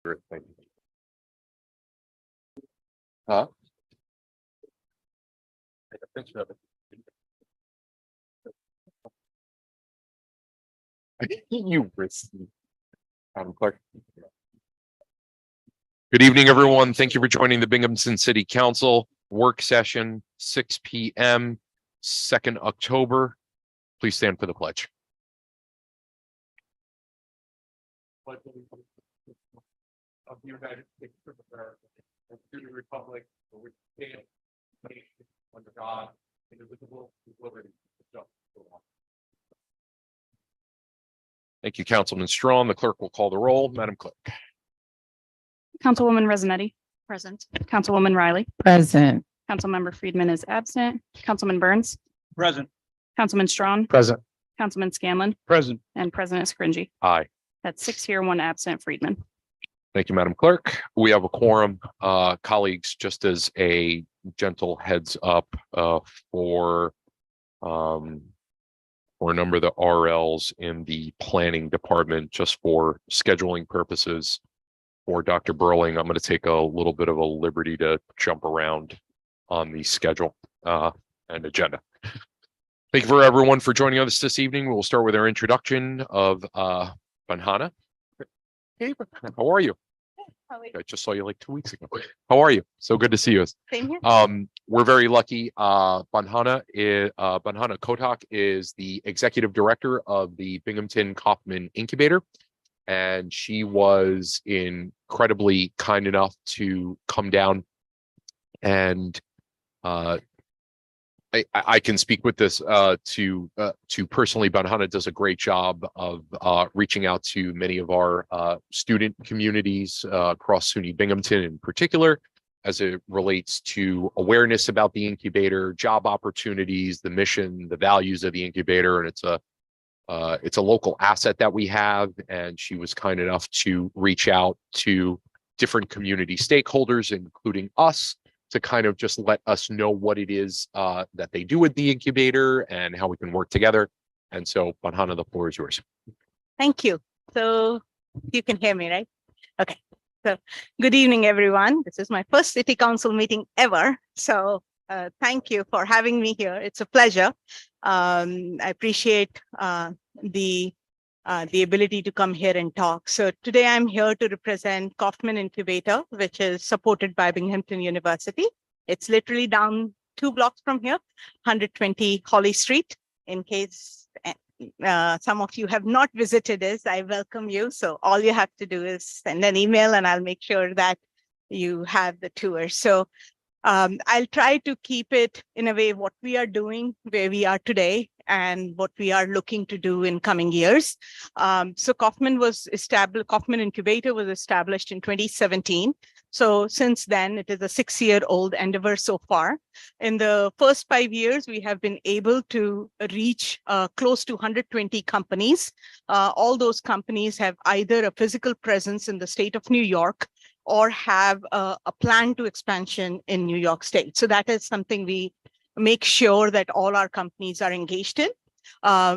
Thank you. Huh? You risky. Clerk. Good evening, everyone. Thank you for joining the Binghamton City Council work session, 6 p.m., 2nd October. Please stand for the pledge. Of the United States of America, and to the republic for which it stands, nation under God, indivisible, with liberty and justice for all. Thank you, Councilman Strawn. The clerk will call the roll. Madam Clerk. Councilwoman Rezanetti, present. Councilwoman Riley, Present. Councilmember Friedman is absent. Councilman Burns, Present. Councilman Strawn, Present. Councilman Scanlon, Present. and President Scringy. Aye. That's 6 here, 1 absent. Friedman. Thank you, Madam Clerk. We have a quorum. Colleagues, just as a gentle heads up for a number of the RLs in the planning department, just for scheduling purposes. For Dr. Burling, I'm going to take a little bit of a liberty to jump around on the schedule and agenda. Thank you for everyone for joining us this evening. We will start with our introduction of Bandhana. Hey, how are you? I just saw you like 2 weeks ago. How are you? So good to see you. Same here. We're very lucky. Bandhana Kotak is the executive director of the Binghamton Kauffman Incubator, and she was incredibly kind enough to come down and I can speak with this to personally. Bandhana does a great job of reaching out to many of our student communities across SUNY Binghamton in particular, as it relates to awareness about the incubator, job opportunities, the mission, the values of the incubator, and it's a local asset that we have. And she was kind enough to reach out to different community stakeholders, including us, to kind of just let us know what it is that they do with the incubator and how we can work together. And so, Bandhana, the floor is yours. Thank you. So you can hear me, right? Okay. So good evening, everyone. This is my first city council meeting ever. So thank you for having me here. It's a pleasure. I appreciate the ability to come here and talk. So today I'm here to represent Kauffman Incubator, which is supported by Binghamton University. It's literally down 2 blocks from here, 120 Holly Street. In case some of you have not visited us, I welcome you. So all you have to do is send an email and I'll make sure that you have the tour. So I'll try to keep it in a way what we are doing, where we are today, and what we are looking to do in coming years. So Kauffman Incubator was established in 2017. So since then, it is a 6-year-old endeavor so far. In the first 5 years, we have been able to reach close to 120 companies. All those companies have either a physical presence in the state of New York or have a plan to expansion in New York State. So that is something we make sure that all our companies are engaged in.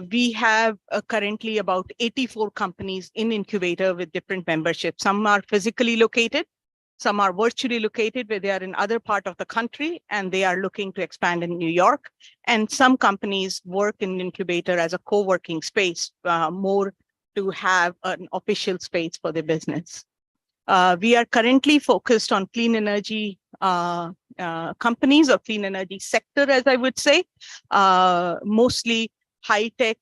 We have currently about 84 companies in Incubator with different memberships. Some are physically located, some are virtually located where they are in other part of the country and they are looking to expand in New York. And some companies work in Incubator as a co-working space, more to have an official space for their business. We are currently focused on clean energy companies or clean energy sector, as I would say, mostly high-tech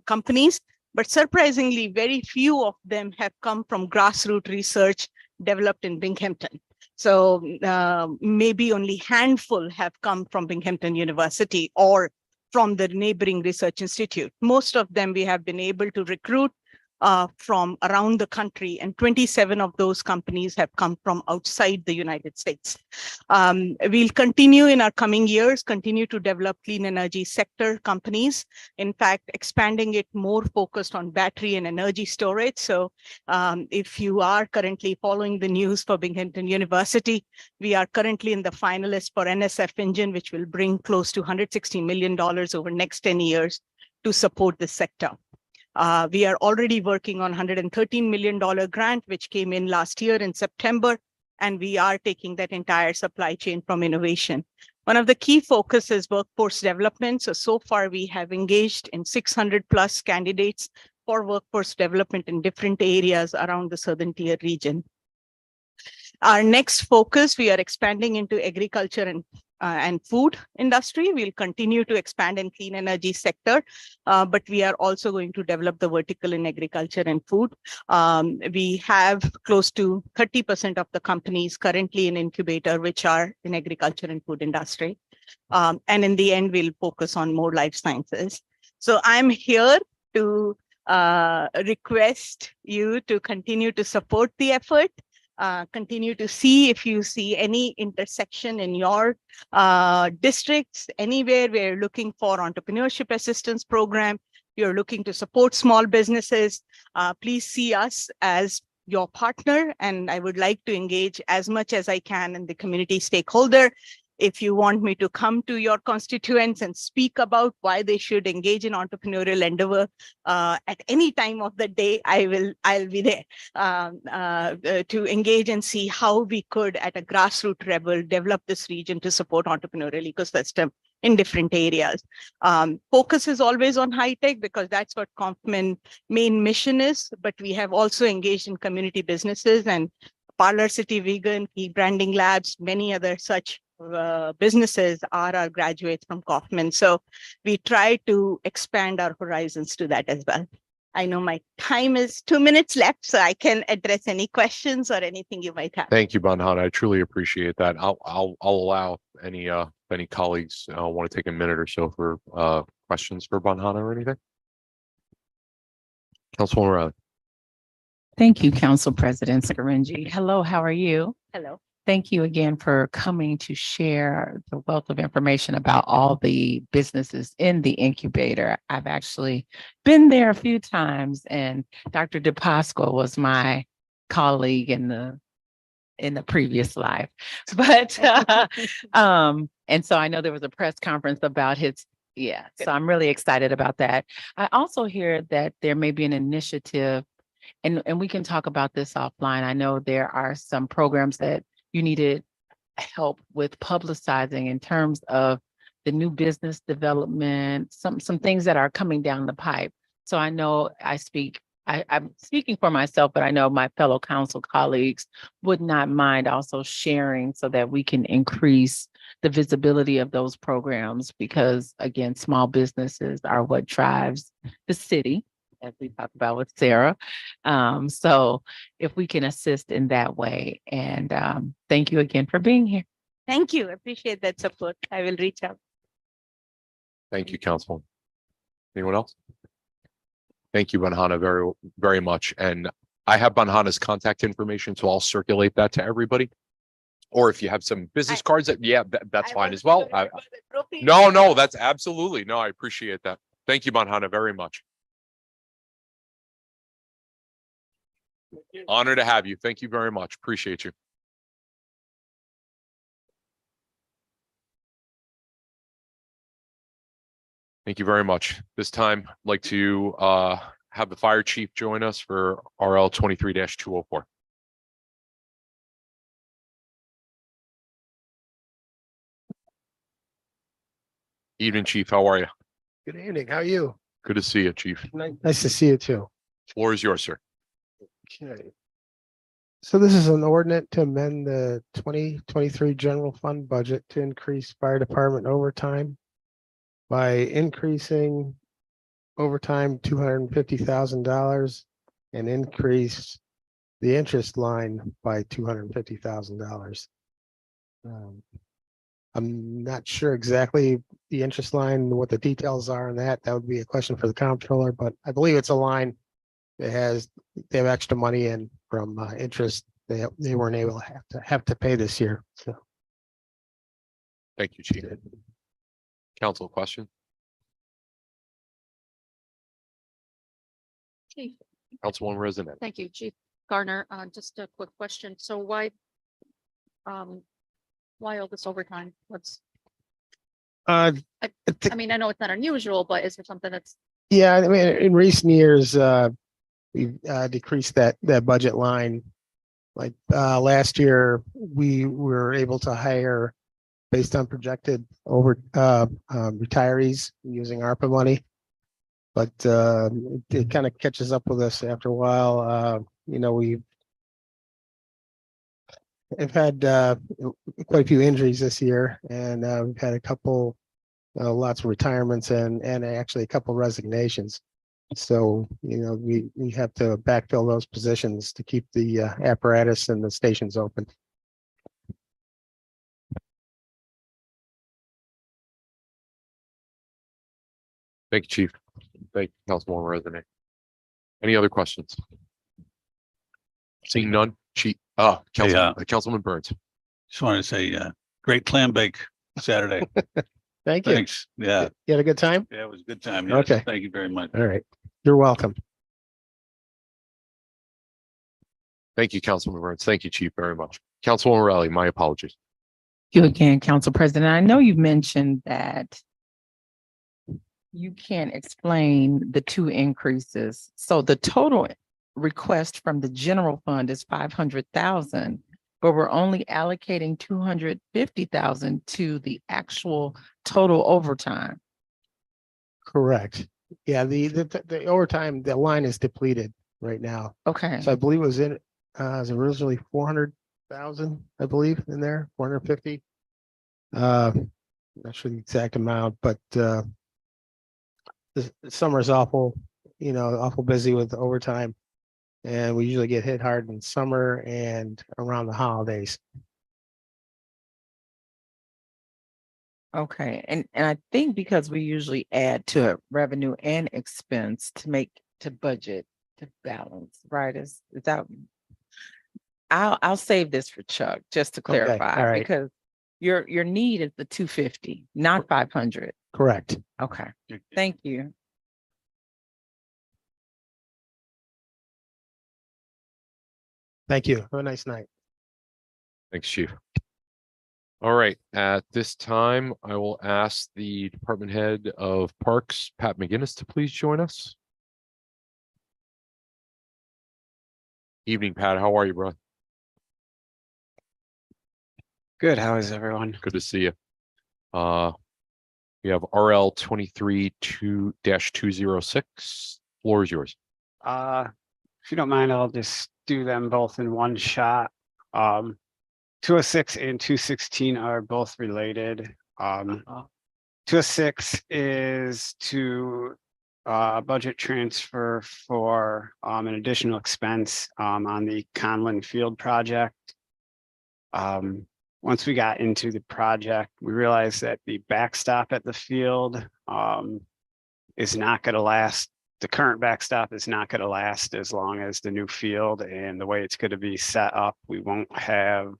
companies, but surprisingly, very few of them have come from grassroots research developed in Binghamton. So maybe only handful have come from Binghamton University or from the neighboring research institute. Most of them we have been able to recruit from around the country, and 27 of those companies have come from outside the United States. We'll continue in our coming years, continue to develop clean energy sector companies, in fact, expanding it more focused on battery and energy storage. So if you are currently following the news for Binghamton University, we are currently in the finalist for NSF Engine, which will bring close to $160 million over next 10 years to support this sector. We are already working on $113 million grant, which came in last year in September, and we are taking that entire supply chain from innovation. One of the key focus is workforce development. So far we have engaged in 600 plus candidates for workforce development in different areas around the Southern Tier region. Our next focus, we are expanding into agriculture and food industry. We'll continue to expand in clean energy sector, but we are also going to develop the vertical in agriculture and food. We have close to 30% of the companies currently in incubator, which are in agriculture and food industry. And in the end, we'll focus on more life sciences. So I'm here to request you to continue to support the effort. Continue to see if you see any intersection in your districts, anywhere where you're looking for entrepreneurship assistance program, you're looking to support small businesses, please see us as your partner. And I would like to engage as much as I can in the community stakeholder. If you want me to come to your constituents and speak about why they should engage in entrepreneurial endeavor at any time of the day, I'll be there to engage and see how we could at a grassroots level develop this region to support entrepreneurial ecosystem in different areas. Focus is always on high tech because that's what Confmin main mission is, but we have also engaged in community businesses and Parlor City Vegan, Key Branding Labs, many other such businesses are our graduates from Kaufman. So we try to expand our horizons to that as well. I know my time is 2 minutes left, so I can address any questions or anything you might have. Thank you, Bandhana. I truly appreciate that. I'll allow any colleagues want to take a minute or so for questions for Bandhana or anything. Councilwoman Riley. Thank you, Council President Scaringi. Hello, how are you? Hello. Thank you again for coming to share the wealth of information about all the businesses in the incubator. I've actually been there a few times, and Dr. DePasqua was my colleague in the previous life. But and so I know there was a press conference about his. Yeah, so I'm really excited about that. I also hear that there may be an initiative, and we can talk about this offline. I know there are some programs that you needed help with publicizing in terms of the new business development, some things that are coming down the pipe. So I know I'm speaking for myself, but I know my fellow council colleagues would not mind also sharing so that we can increase the visibility of those programs, because again, small businesses are what drives the city, as we talked about with Sarah. So if we can assist in that way, and thank you again for being here. Thank you. Appreciate that support. I will reach out. Thank you, Councilwoman. Anyone else? Thank you, Bandhana, very, very much. And I have Bandhana's contact information, so I'll circulate that to everybody. Or if you have some business cards, that's fine as well. No, that's absolutely. No, I appreciate that. Thank you, Bandhana, very much. Honor to have you. Thank you very much. Appreciate you. Thank you very much. This time, I'd like to have the fire chief join us for RL 23-204. Evening, Chief. How are you? Good evening. How are you? Good to see you, Chief. Nice to see you too. Floor is yours, sir. Okay. So this is an ordinance to amend the 2023 general fund budget to increase fire department overtime by increasing overtime $250,000 and increase the interest line by $250,000. I'm not sure exactly the interest line, what the details are on that. That would be a question for the comptroller, but I believe it's a line that they have extra money in from interest they weren't able to have to pay this year. So Thank you, Chief. Council, question? Chief, Councilwoman Resident. thank you, Chief Garner. Just a quick question. So why all this overtime? I I mean, I know it's not unusual, but is there something that's Yeah, I mean, in recent years, we've decreased that budget line. Like last year, we were able to hire based on projected retirees using ARPA money. But it kind of catches up with us after a while. We've had quite a few injuries this year, and we've had a couple, lots of retirements and actually a couple resignations. So, we have to backfill those positions to keep the apparatus and the stations open. Thank you, Chief. Thank you, Councilwoman Resnick. Any other questions? Seeing none, Councilman Burns. Just wanted to say, great clam bake Saturday. Thank you. Thanks. Yeah, You had a good time? yeah, it was a good time. Yes. Okay. Thank you very much. All right. You're welcome. Thank you, Councilman Burns. Thank you, Chief, very much. Councilwoman Riley, my apologies. You again, Council President. I know you mentioned that you can't explain the two increases. So the total request from the general fund is 500,000, but we're only allocating 250,000 to the actual total overtime. Correct. Yeah, the overtime, the line is depleted right now. Okay, So I believe it was originally 400,000, I believe, in there, 450. Not sure the exact amount, but the summer is awful, awful busy with overtime. And we usually get hit hard in summer and around the holidays. okay. And I think because we usually add to revenue and expense to budget to balance, right? Is that I'll save this for Chuck just to Okay, clarify, all right. because your need is the 250, not 500. Correct. Okay, thank you. Thank you. Have a nice night. Thanks, Chief. All right, at this time, I will ask the Department Head of Parks, Pat McGinnis, to please join us. Evening, Pat. How are you, bro? Good. How is everyone? Good to see you. We have RL 23-206. Floor is yours. If you don't mind, I'll just do them both in one shot. 206 and 216 are both related. 206 is to budget transfer for an additional expense on the Conlin Field project. Once we got into the project, we realized that the backstop at the field is not going to last. The current backstop is not going to last as long as the new field, and the way it's going to be set up, we won't have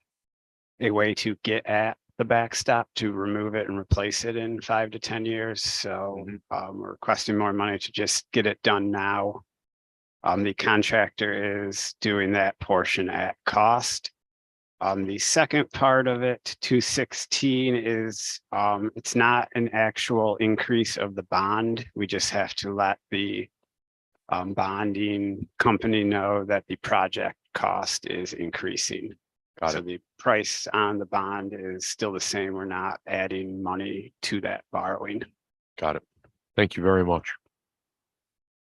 a way to get at the backstop to remove it and replace it in 5 to 10 years. So we're requesting more money to just get it done now. The contractor is doing that portion at cost. The second part of it, 216, is it's not an actual increase of the bond. We just have to let the bonding company know that the project cost is increasing. So the price on the bond is still the same. We're not adding money to that borrowing. Got it. Thank you very much.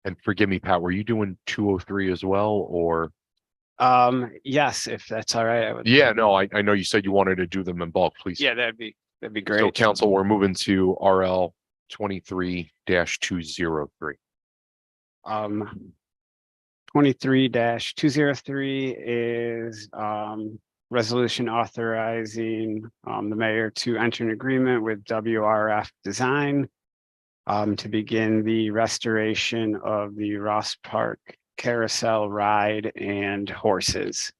And forgive me, Pat, were you doing 203 as well, or? Yes, if that's all right. I would. Yeah, no, I know you said you wanted to do them in bulk, please. Yeah, that'd be great. So council, we're moving to RL 23-203. 23-203 is resolution authorizing the mayor to enter an agreement with WRF Design to begin the restoration of the Ross Park carousel ride and horses.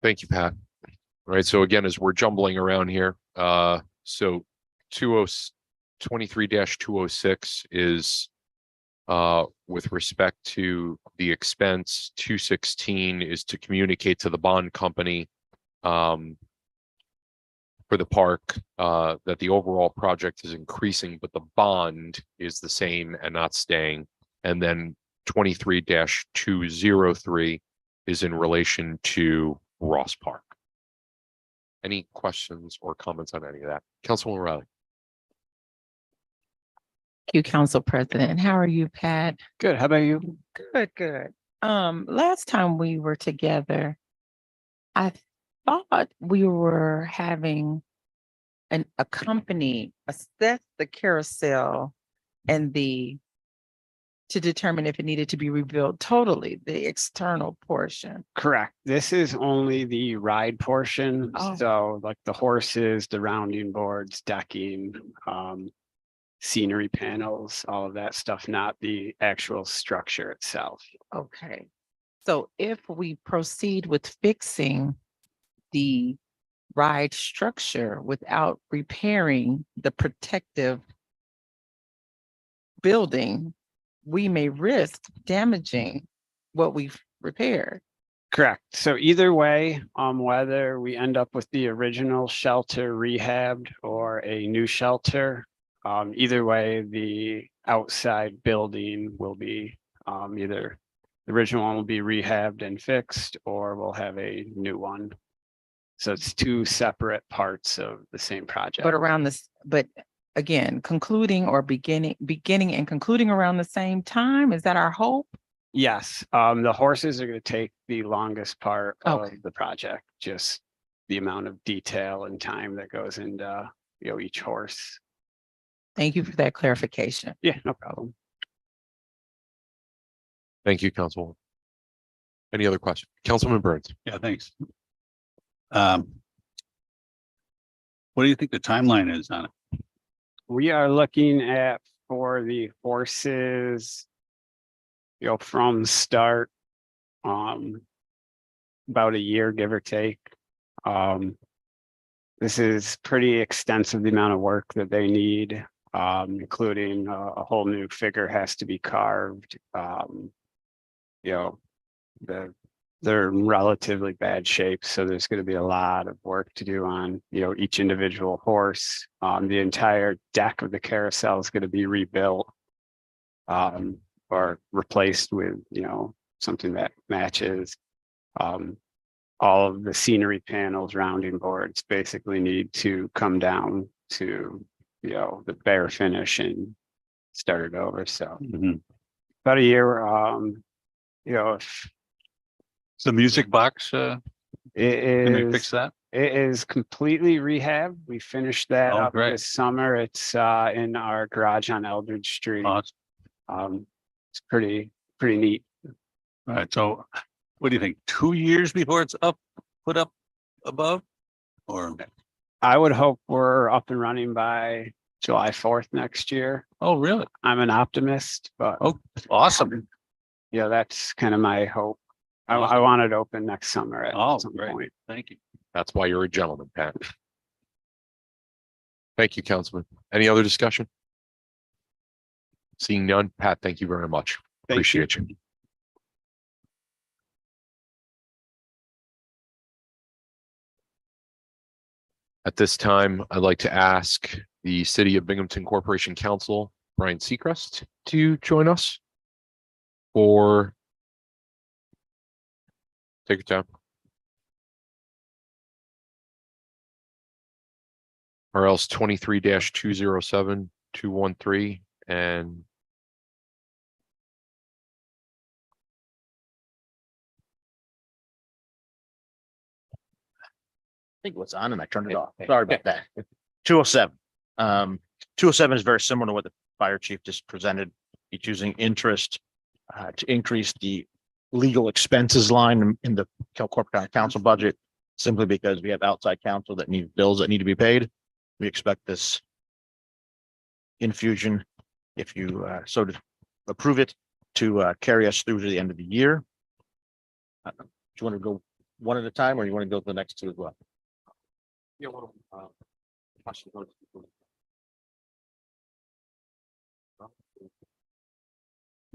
Thank you, Pat. All right, so again, as we're jumbling around here, so 23-206 is with respect to the expense. 216 is to communicate to the bond company for the park, that the overall project is increasing, but the bond is the same and not staying. And then 23-203 is in relation to Ross Park. Any questions or comments on any of that? Councilwoman Riley? Thank you, Council President. How are you, Pat? Good. How about you? Good, good. Last time we were together, I thought we were having a company assess the carousel and to determine if it needed to be rebuilt totally, the external portion. Correct. This is only the ride portion. Oh. So like the horses, the rounding boards, decking, scenery panels, all of that stuff, not the actual structure itself. Okay. So if we proceed with fixing the ride structure without repairing the protective building, we may risk damaging what we've repaired. Correct. So either way, whether we end up with the original shelter rehabbed or a new shelter, either way, the outside building will be either the original one will be rehabbed and fixed, or we'll have a new one. So it's two separate parts of the same project. But again, concluding or beginning and concluding around the same time, is that our hope? Yes, the horses are going to take the longest part of Okay. the project, just the amount of detail and time that goes into, each horse. Thank you for that clarification. Yeah, no problem. Thank you, Councilwoman. Any other questions? Councilman Burns? Yeah, thanks. What do you think the timeline is on it? We are looking at for the horses, from start, about a year, give or take. This is pretty extensive, the amount of work that they need, including a whole new figure has to be carved. They're in relatively bad shape, so there's going to be a lot of work to do on, each individual horse. The entire deck of the carousel is going to be rebuilt, or replaced with, something that matches. All of the scenery panels, rounding boards basically need to come down to, the bare finish and start it over. So about a year, if It's the music box, it can they fix is, that? it is completely rehabbed. We finished that Oh, up great. this summer. It's in our garage on Eldridge Street. Awesome. It's pretty neat. All right, so what do you think? 2 years before it's put up above? Or, I would hope we're up and running by July 4th next year. oh, really? I'm an optimist, but Oh, awesome. that's kind of my hope. I Awesome. want it open next summer at Oh, some great. point. Thank you. That's why you're a gentleman, Pat. Thank you, Councilman. Any other discussion? Seeing none, Pat, thank you very much. Thank you. Appreciate you. At this time, I'd like to ask the City of Binghamton Corporation Council, Brian Seacrest, to join us for. Take your time. Or else 23-207-213 and. think it was on and I turned it off. Sorry about that. 207. 207 is very similar to what the fire chief just presented. He's using interest to increase the legal expenses line in the Corp County Council budget, simply because we have outside counsel that need bills that need to be paid. We expect this infusion, if you so to approve it, to carry us through to the end of the year. Do you want to go one at a time, or you want to go to the next two as well?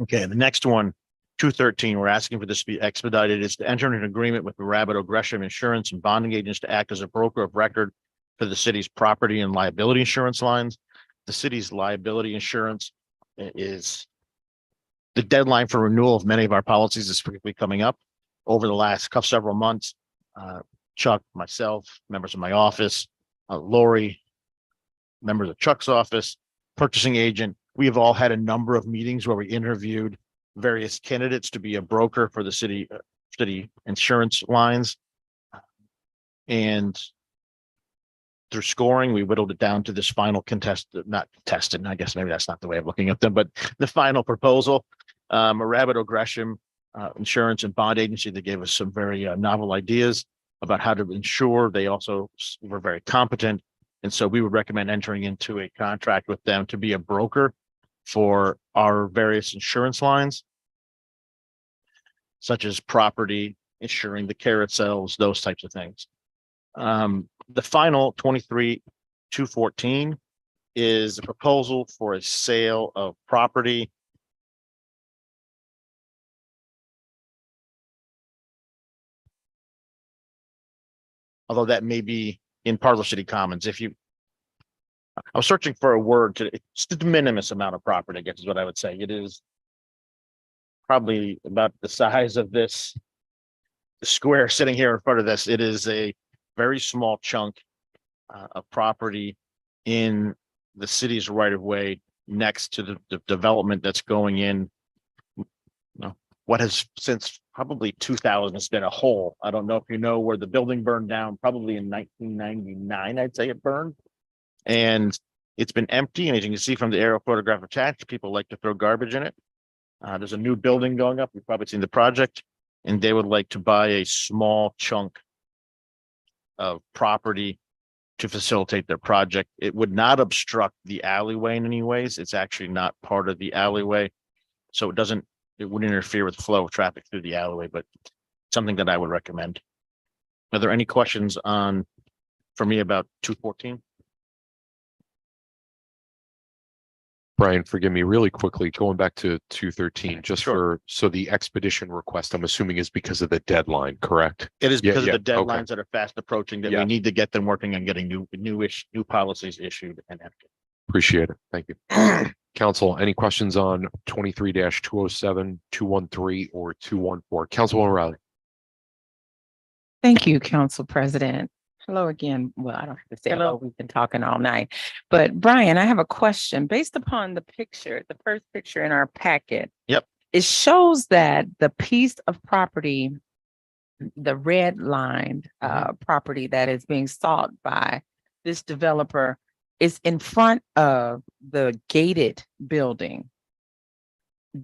Okay, the next one, 213, we're asking for this to be expedited, is to enter into an agreement with the Rabbit Gresham Insurance and Bonding Agents to act as a broker of record for the city's property and liability insurance lines. The city's liability insurance is the deadline for renewal of many of our policies is quickly coming up. Over the last several months, Chuck, myself, members of my office, Lori, members of Chuck's office, purchasing agent, we have all had a number of meetings where we interviewed various candidates to be a broker for the city insurance lines. And through scoring, we whittled it down to this final not contested, I guess maybe that's not the way of looking at them, but the final proposal, Arabido Gresham Insurance and Bond Agency, they gave us some very novel ideas about how to insure. They also were very competent. And so we would recommend entering into a contract with them to be a broker for our various insurance lines, such as property, insuring the carousels, those types of things. The final 23-214 is a proposal for a sale of property. Although that may be in Parlor City Commons. I was searching for a word it's the de minimis amount of property, I guess is what I would say. It is probably about the size of this square sitting here in front of this. It is a very small chunk of property in the city's right of way next to the development that's going in. What has since probably 2000 has been a hole. I don't know if you know where the building burned down, probably in 1999, I'd say it burned. And it's been empty. And as you can see from the aerial photograph attached, people like to throw garbage in it. There's a new building going up. You've probably seen the project, and they would like to buy a small chunk of property to facilitate their project. It would not obstruct the alleyway in any ways. It's actually not part of the alleyway. So it wouldn't interfere with the flow of traffic through the alleyway, but something that I would recommend. Are there any questions for me about 214? Brian, forgive me really quickly, going back to 213, just Sure. so the expedition request, I'm assuming is because of the deadline, correct? It is Yeah, because yeah, of the okay. deadlines that are fast approaching that Yeah. we need to get them working on getting new policies issued and active. Appreciate it. Thank you. Council, any questions on 23-207, 213, or 214? Councilwoman Riley. Thank you, Council President. Hello again. Well, I don't have to say hello. We've been talking all night. But Brian, I have a question. Based upon the picture, the first picture in our packet. Yep. It shows that the piece of property, the red lined property that is being sought by this developer is in front of the gated building.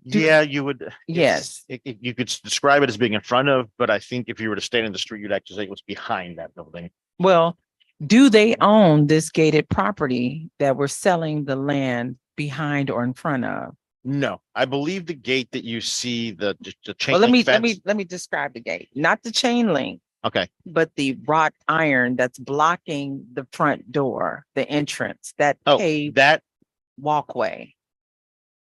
Yeah, you would. Yes. You could describe it as being in front of, but I think if you were to stand in the street, you'd actually say it was behind that building. Well, do they own this gated property that we're selling the land behind or in front of? No, I believe the gate that you see, the chain Well, link fence. let me describe the gate, not the chain link, Okay, but the wrought iron that's blocking the front door, the entrance, that oh, paved that, walkway.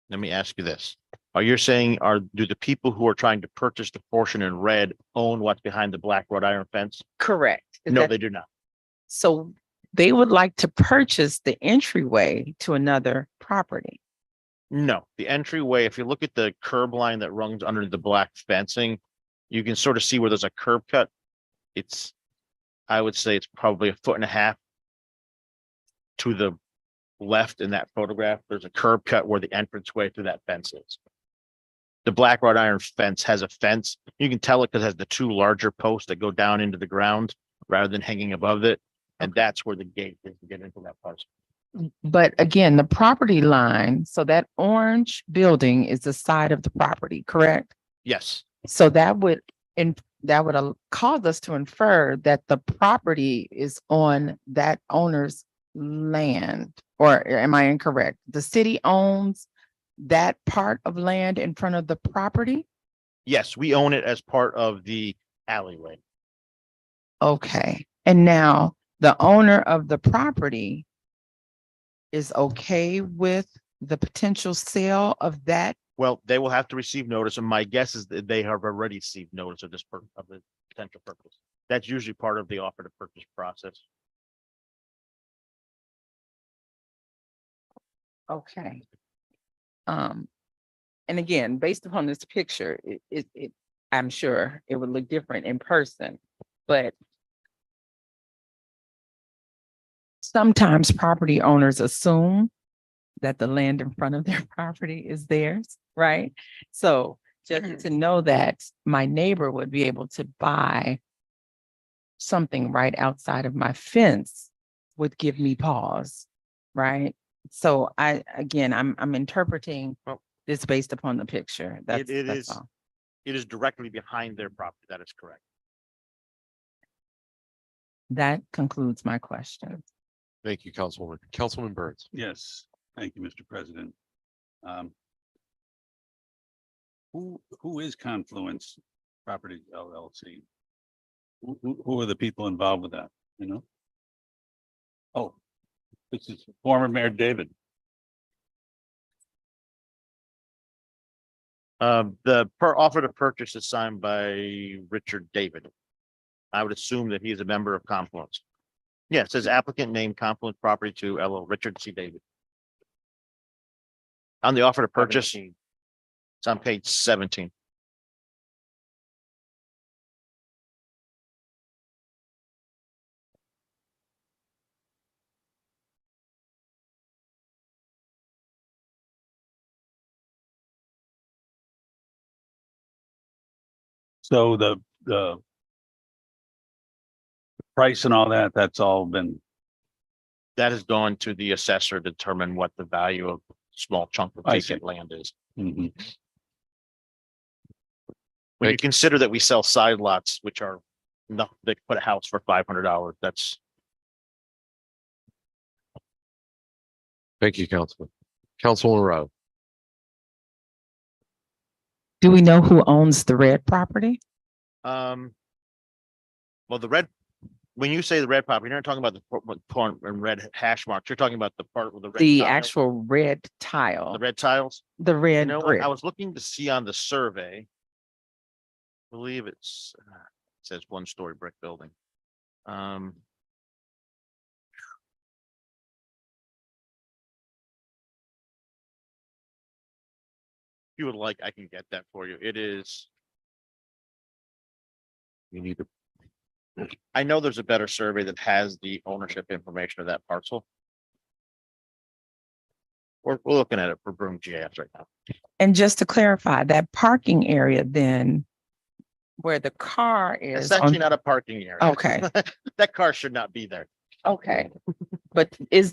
let me ask you this. Are you saying, do the people who are trying to purchase the portion in red own what's behind the black wrought iron fence? Correct. Is No, that- they do not. So they would like to purchase the entryway to another property. No, the entryway, if you look at the curb line that runs under the black fencing, you can sort of see where there's a curb cut. I would say it's probably 1.5 feet to the left in that photograph. There's a curb cut where the entranceway to that fence is. The black wrought iron fence has a fence. You can tell it because it has the two larger posts that go down into the ground rather than hanging above it. And that's where the gate is to get into that parcel. But again, the property line, so that orange building is the side of the property, correct? Yes, So that would cause us to infer that the property is on that owner's land, or am I incorrect? The city owns that part of land in front of the property? yes, we own it as part of the alleyway. Okay, and now the owner of the property is okay with the potential sale of that? Well, they will have to receive notice, and my guess is that they have already received notice of of the potential purchase. That's usually part of the offer to purchase process. Okay. And again, based upon this picture, I'm sure it would look different in person, but sometimes property owners assume that the land in front of their property is theirs, right? So just to know that my neighbor would be able to buy something right outside of my fence would give me pause, right? So I'm interpreting Well, this based upon the picture. That's it that's is- all. It is directly behind their property. That is correct. That concludes my question. Thank you, Councilwoman. Councilman Burns. Yes, thank you, Mr. President. Um, Who is Confluence Properties LLC? Who are the people involved with that, you know? Oh, this is former Mayor David. The offer to purchase is signed by Richard David. I would assume that he is a member of Confluence. Yeah, it says applicant name Confluence Property to LO Richard C. David. On the offer to purchase, it's on page 17. So the price and all that, that's all been, That has gone to the assessor to determine what the value of small chunk of I see. vacant land is. mhm. When you Thank- consider that we sell side lots, which are not, they put a house for $500, that's Thank you, Councilman. Councilwoman Rowe. Do we know who owns the red property? well, the red, when you say the red property, you're not talking about the part and red hash marks. You're talking about the part with the red. The tile, actual red tile, The red tiles. the You red know what? brick. I was looking to see on the survey. I believe it says 1-story brick building. If you would like, I can get that for you. It is, You need to, I know there's a better survey that has the ownership information of that parcel. We're looking at it for Broome GIS right now. And just to clarify, that parking area then where the car It's is actually on, not a parking area. okay, That car should not be there. okay. But does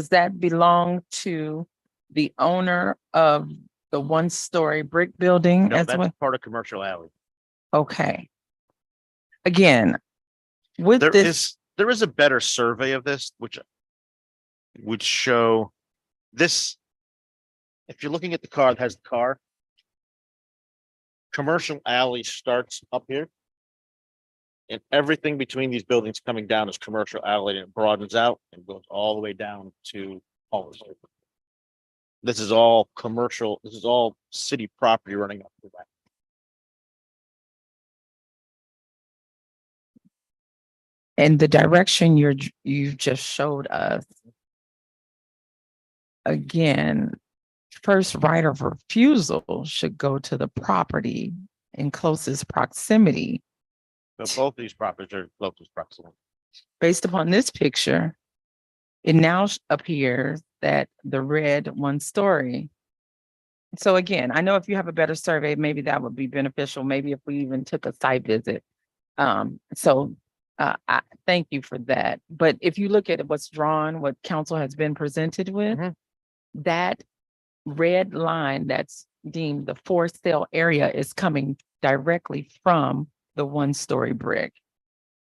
that belong to the owner of the 1-story brick building No, as that's well? part of Commercial Alley. Okay. Again, with this, There is a better survey of this, which would show this. If you're looking at the car that has the car. Commercial Alley starts up here. And everything between these buildings coming down is Commercial Alley and it broadens out and goes all the way down to Palmer Street. This is all commercial, this is all city property running up to that. in the direction you just showed us. Again, first right of refusal should go to the property in closest proximity. So both these properties are closest proximity. Based upon this picture, it now appears that the red 1-story. So again, I know if you have a better survey, maybe that would be beneficial. Maybe if we even took a site visit. I thank you for that. But if you look at what's drawn, what council has been presented with, Mhm. that red line that's deemed the for sale area is coming directly from the 1-story brick.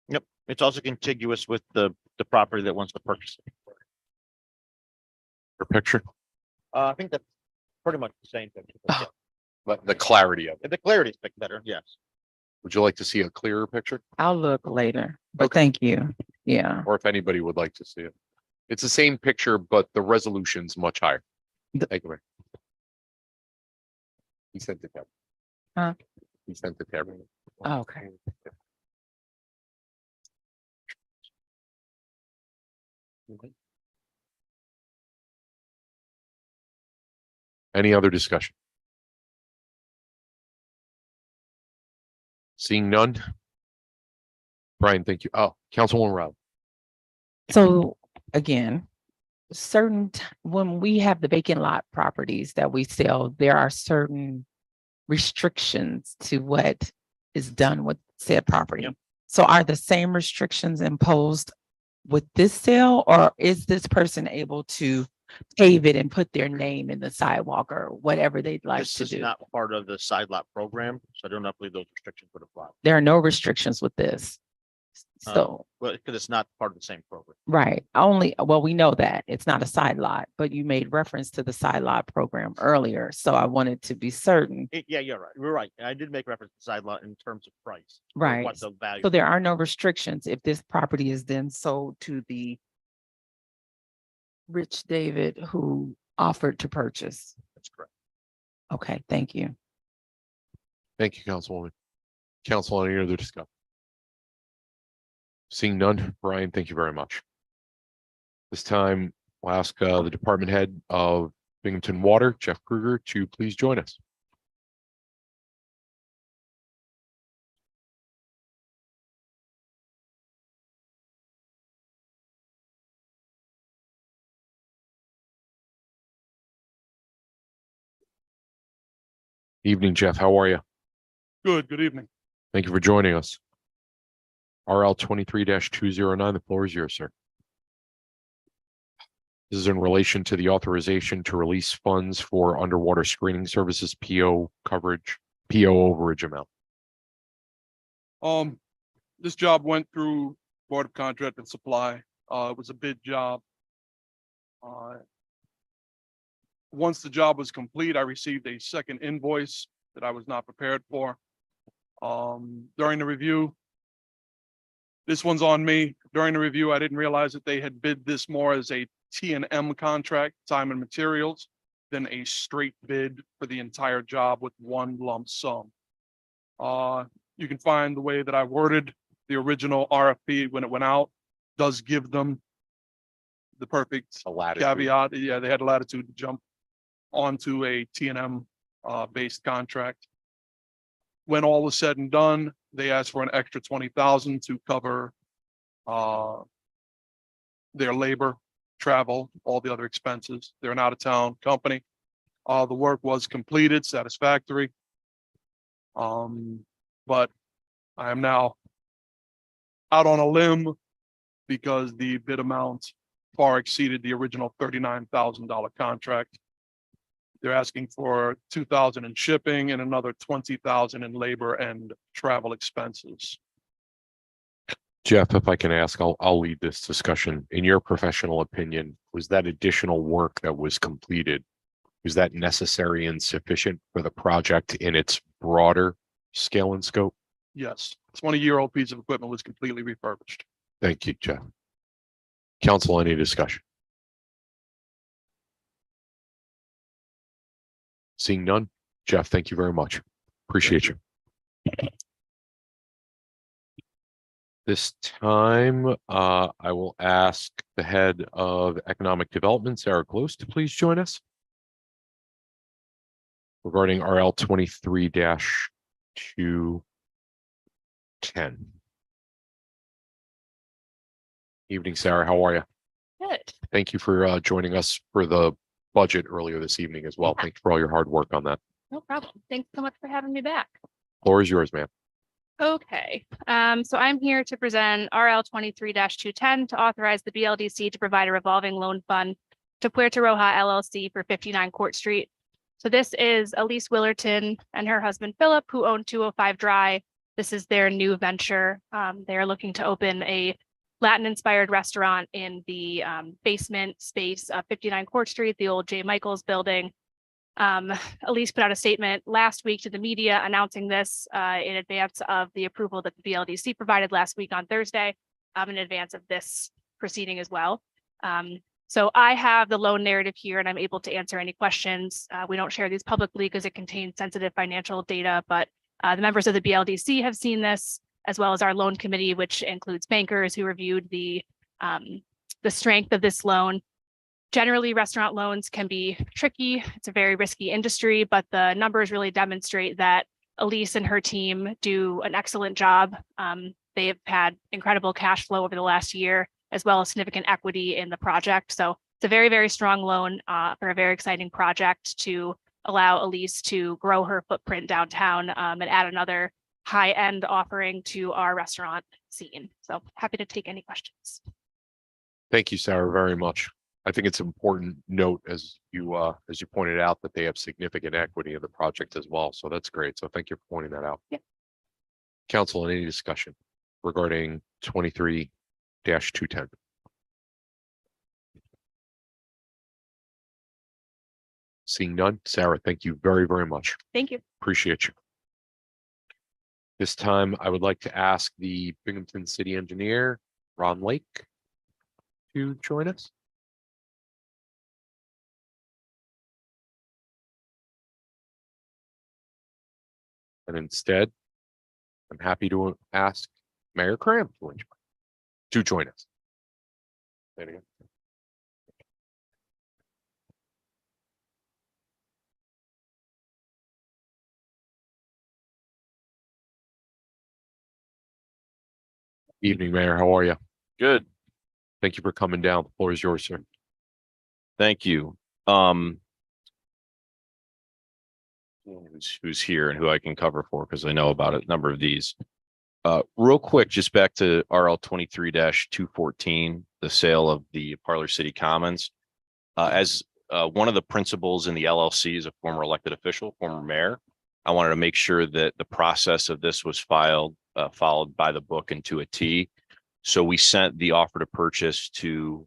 Yep, it's also contiguous with the property that wants to purchase it. your picture, I think that's pretty much the same thing. Oh. but the clarity of it. The clarity is better, yes. Would you like to see a clearer picture? I'll look later, but Okay. thank you. Yeah. Or if anybody would like to see it. It's the same picture, but the resolution's much higher. The- Take it away. He sent it to Huh? He sent it to everyone. Oh, okay. Any other discussion? Seeing none. Brian, thank you. Oh, Councilwoman Rob. So again, when we have the vacant lot properties that we sell, there are certain restrictions to what is done with said property. Yep. So are the same restrictions imposed with this sale, or is this person able to pave it and put their name in the sidewalk or whatever they'd like This to is do? not part of the side lot program, so I do not believe those restrictions would apply. There are no restrictions with this. Uh, So, Well, because it's not part of the same program. right, well, we know that it's not a side lot, but you made reference to the side lot program earlier, so I wanted to be certain. Yeah, you're right. You're right. I did make reference to side lot in terms of price. or Right. What the value. So there are no restrictions if this property is then sold to the Rich David who offered to purchase. That's correct. Okay, thank you. Thank you, Councilwoman. Council, any other discussion? Seeing none. Brian, thank you very much. This time, we'll ask the department head of Binghamton Water, Jeff Kruger, to please join us. Evening, Jeff. How are you? Good evening. Thank you for joining us. RL 23-209, the floor is yours, sir. This is in relation to the authorization to release funds for underwater screening services, PO coverage, PO overage amount. This job went through Board of Contract and Supply. It was a bid job. Once the job was complete, I received a second invoice that I was not prepared for. During the review, this one's on me. During the review, I didn't realize that they had bid this more as a T&M contract, time and materials, than a straight bid for the entire job with one lump sum. You can find the way that I worded the original RFP when it went out, does give them the perfect A latitude. caveat. Yeah, they had latitude to jump onto a T&M based contract. When all was said and done, they asked for an extra 20,000 to cover their labor, travel, all the other expenses. They're an out-of-town company. The work was completed, satisfactory. But I am now out on a limb because the bid amount far exceeded the original $39,000 contract. They're asking for 2,000 in shipping and another 20,000 in labor and travel expenses. Jeff, if I can ask, I'll lead this discussion. In your professional opinion, was that additional work that was completed, was that necessary and sufficient for the project in its broader scale and scope? Yes, 20-year-old piece of equipment was completely refurbished. Thank you, Jeff. Council, any discussion? Seeing none. Jeff, thank you very much. Appreciate you. This time, I will ask the head of economic development, Sarah Close, to please join us regarding RL 23-210. Evening, Sarah. How are you? Good. Thank you for joining us for the budget earlier this evening as well. Thank you for all your hard work on that. No problem. Thanks so much for having me back. Floor is yours, ma'am. Okay, so I'm here to present RL 23-210 to authorize the BLDC to provide a revolving loan fund to Puerto Roja LLC for 59 Court Street. So this is Elise Willerton and her husband Philip, who own 205 Dry. This is their new venture. They are looking to open a Latin-inspired restaurant in the basement space of 59 Court Street, the old J. Michaels building. Elise put out a statement last week to the media announcing this in advance of the approval that the BLDC provided last week on Thursday, in advance of this proceeding as well. So I have the loan narrative here and I'm able to answer any questions. We don't share these publicly because it contains sensitive financial data, but the members of the BLDC have seen this, as well as our loan committee, which includes bankers who reviewed the strength of this loan. Generally, restaurant loans can be tricky. It's a very risky industry, but the numbers really demonstrate that Elise and her team do an excellent job. They've had incredible cash flow over the last year, as well as significant equity in the project. So it's a very, very strong loan for a very exciting project to allow Elise to grow her footprint downtown and add another high-end offering to our restaurant scene. So happy to take any questions. Thank you, Sarah, very much. I think it's an important note as you pointed out that they have significant equity in the project as well. So that's great. So thank you for pointing that out. Yeah. Council, any discussion regarding 23-210? Seeing none, Sarah, thank you very, very much. Thank you. Appreciate you. This time, I would like to ask the Binghamton City Engineer, Ron Lake, to join us. And instead, I'm happy to ask Mayor Cram to join us. There you go. Evening, Mayor. How are you? Good, Thank you for coming down. The floor is yours, sir. thank you. Who's here and who I can cover for, because I know about a number of these. Real quick, just back to RL 23-214, the sale of the Parlor City Commons. As one of the principals in the LLC is a former elected official, former mayor, I wanted to make sure that the process of this was followed by the book and to a T. So we sent the offer to purchase to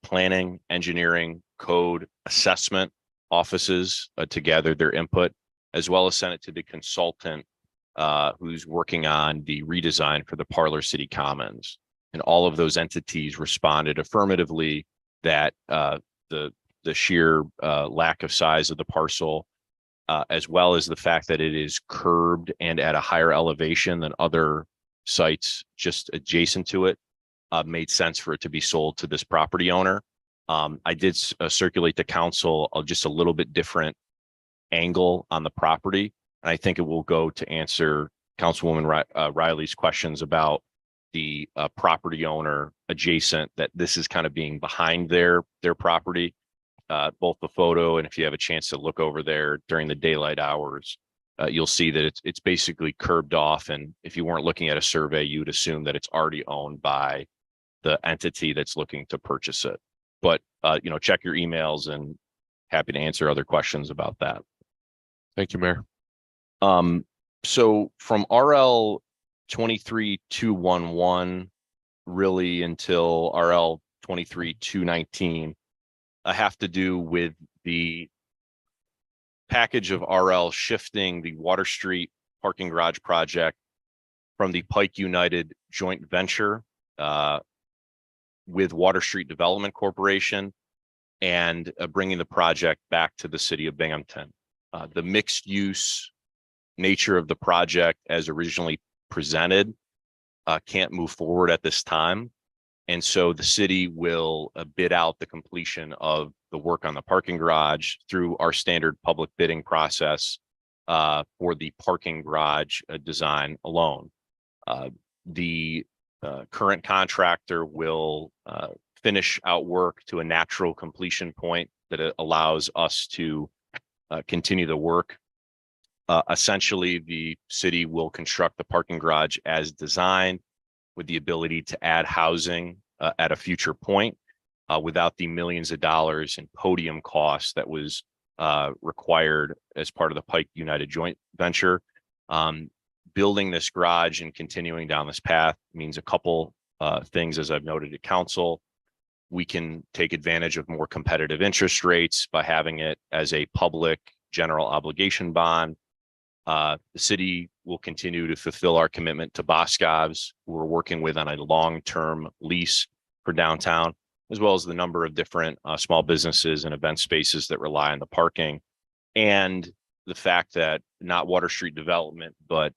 planning, engineering, code, assessment offices to gather their input, as well as sent it to the consultant who's working on the redesign for the Parlor City Commons. And all of those entities responded affirmatively that the sheer lack of size of the parcel, as well as the fact that it is curbed and at a higher elevation than other sites just adjacent to it, made sense for it to be sold to this property owner. I did circulate to council just a little bit different angle on the property. And I think it will go to answer Councilwoman Riley's questions about the property owner adjacent, that this is kind of being behind their property. Both the photo, and if you have a chance to look over there during the daylight hours, you'll see that it's basically curbed off. And if you weren't looking at a survey, you'd assume that it's already owned by the entity that's looking to purchase it. But, check your emails, and happy to answer other questions about that. Thank you, Mayor. So from RL 23-211 really until RL 23-219, I have to do with the package of RL shifting the Water Street parking garage project from the Pike United joint venture with Water Street Development Corporation, and bringing the project back to the city of Binghamton. The mixed use nature of the project as originally presented can't move forward at this time. And so the city will bid out the completion of the work on the parking garage through our standard public bidding process for the parking garage design alone. The current contractor will finish out work to a natural completion point that allows us to continue the work. Essentially, the city will construct the parking garage as designed, with the ability to add housing at a future point without the millions of dollars in podium costs that was required as part of the Pike United joint venture. Building this garage and continuing down this path means a couple things, as I've noted at council. We can take advantage of more competitive interest rates by having it as a public general obligation bond. The city will continue to fulfill our commitment to Boscov's, who we're working with on a long-term lease for downtown, as well as the number of different small businesses and event spaces that rely on the parking. And the fact that not Water Street Development, but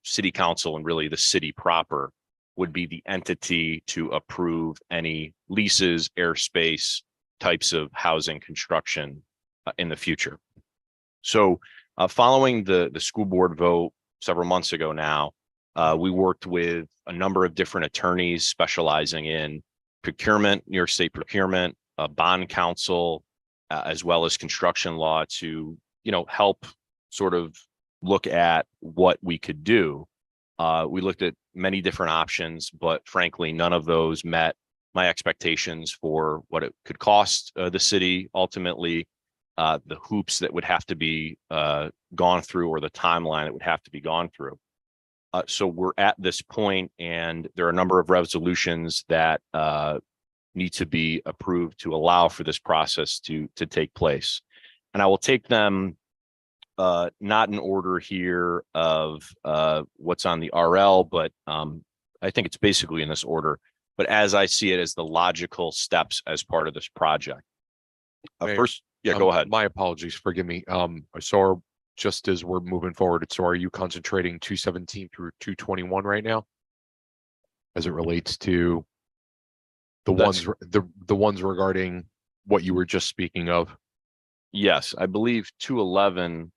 city council and really the city proper would be the entity to approve any leases, airspace, types of housing construction in the future. So following the school board vote several months ago now, we worked with a number of different attorneys specializing in procurement, New York State procurement, bond counsel, as well as construction law to, help sort of look at what we could do. We looked at many different options, but frankly, none of those met my expectations for what it could cost the city ultimately, the hoops that would have to be gone through, or the timeline that would have to be gone through. So we're at this point, and there are a number of resolutions that need to be approved to allow for this process to take place. And I will take them not in order here of what's on the RL, but I think it's basically in this order. But as I see it, as the logical steps as part of this project. Mayor, First, go ahead. My apologies, forgive me. So just as we're moving forward, so are you concentrating 217 through 221 right now? As it relates to the ones regarding what you were just speaking of? Yes, I believe 211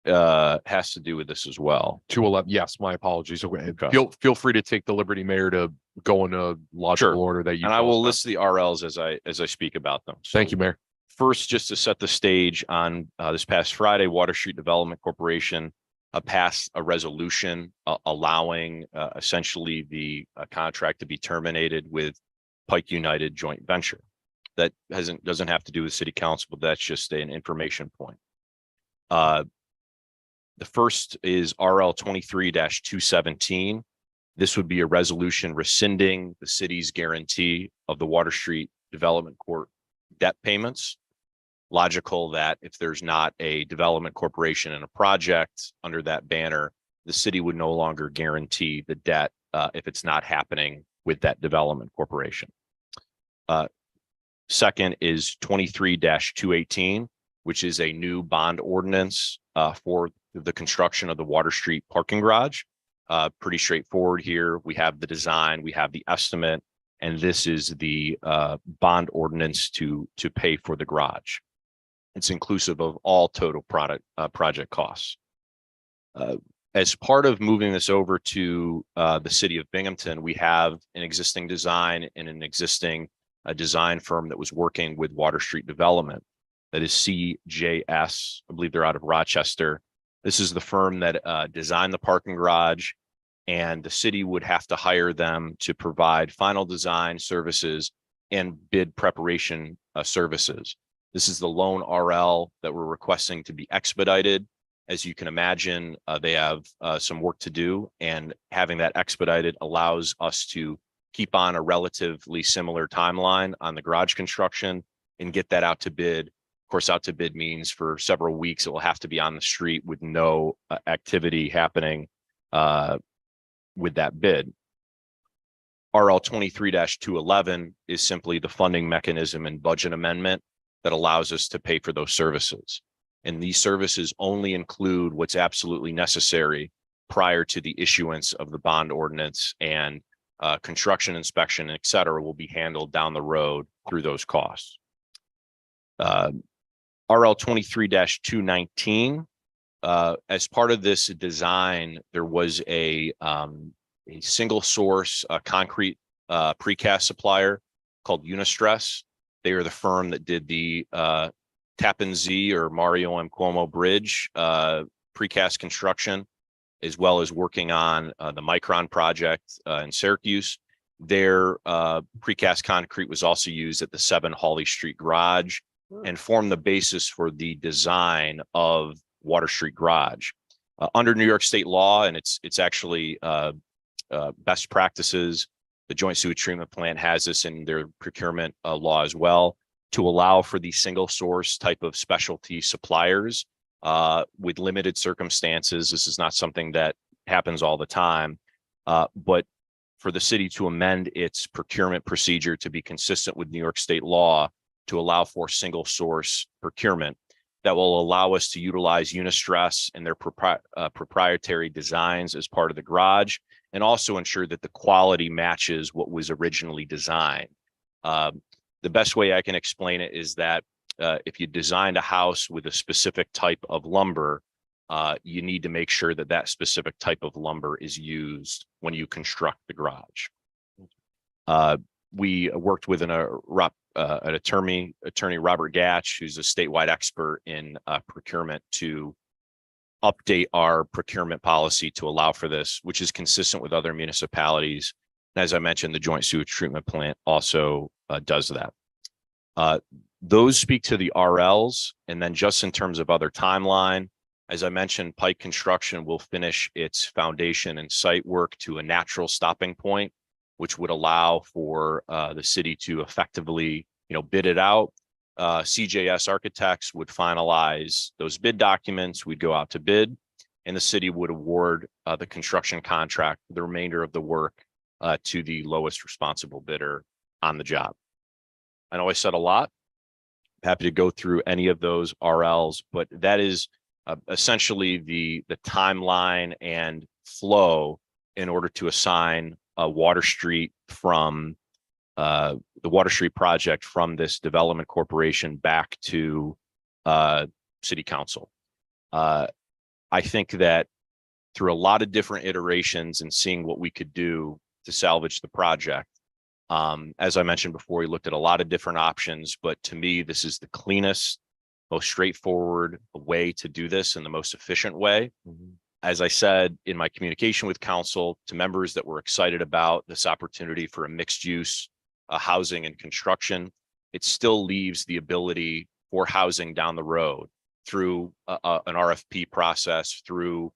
has to do with this as well. 211, yes, my apologies. Okay. Feel free to take the liberty, Mayor, to go in a logical order that you. And I will list the RLs as I speak about them. So thank you, Mayor. First, just to set the stage, on this past Friday, Water Street Development Corporation passed a resolution allowing essentially the contract to be terminated with Pike United joint venture. That doesn't have to do with City Council, but that's just an information point. The first is RL 23-217. This would be a resolution rescinding the city's guarantee of the Water Street Development Corp debt payments. Logical that if there's not a development corporation in a project under that banner, the city would no longer guarantee the debt if it's not happening with that development corporation. Second is 23-218, which is a new bond ordinance for the construction of the Water Street parking garage. Pretty straightforward here. We have the design, we have the estimate, and this is the bond ordinance to pay for the garage. It's inclusive of all total project costs. As part of moving this over to the city of Binghamton, we have an existing design and an existing design firm that was working with Water Street Development. That is CJS. I believe they're out of Rochester. This is the firm that designed the parking garage, and the city would have to hire them to provide final design services and bid preparation services. This is the loan RL that we're requesting to be expedited. As you can imagine, they have some work to do, and having that expedited allows us to keep on a relatively similar timeline on the garage construction and get that out to bid. Of course, out to bid means for several weeks, it will have to be on the street with no activity happening with that bid. RL 23-211 is simply the funding mechanism and budget amendment that allows us to pay for those services. And these services only include what's absolutely necessary prior to the issuance of the bond ordinance, and construction inspection, et cetera, will be handled down the road through those costs. RL 23-219, as part of this design, there was a single source concrete precast supplier called Unistress. They are the firm that did the Tappan Zee or Mario M. Cuomo Bridge precast construction, as well as working on the Micron project in Syracuse. Their precast concrete was also used at the 7 Hawley Street garage and formed the basis for the design of Water Street Garage. Under New York state law, and it's actually best practices, the Joint Sewage Treatment Plant has this in their procurement law as well, to allow for the single source type of specialty suppliers with limited circumstances. This is not something that happens all the time, but for the city to amend its procurement procedure to be consistent with New York state law to allow for single source procurement, that will allow us to utilize Unistress and their proprietary designs as part of the garage, and also ensure that the quality matches what was originally designed. The best way I can explain it is that if you designed a house with a specific type of lumber, you need to make sure that that specific type of lumber is used when you construct the garage. We worked with an attorney, Robert Gatch, who's a statewide expert in procurement, to update our procurement policy to allow for this, which is consistent with other municipalities. And as I mentioned, the joint sewage treatment plant also does that. Those speak to the RLs. And then just in terms of other timeline, as I mentioned, Pike Construction will finish its foundation and site work to a natural stopping point, which would allow for the city to effectively, bid it out. CJS Architects would finalize those bid documents. We'd go out to bid, and the city would award the construction contract, the remainder of the work, to the lowest responsible bidder on the job. I know I said a lot. Happy to go through any of those RLs, but that is essentially the timeline and flow in order to assign Water Street from the Water Street project from this development corporation back to city council. I think that through a lot of different iterations and seeing what we could do to salvage the project, as I mentioned before, we looked at a lot of different options, but to me, this is the cleanest, most straightforward way to do this in the most efficient way. As I said in my communication with council to members that were excited about this opportunity for a mixed use housing and construction, it still leaves the ability for housing down the road through an RFP process, through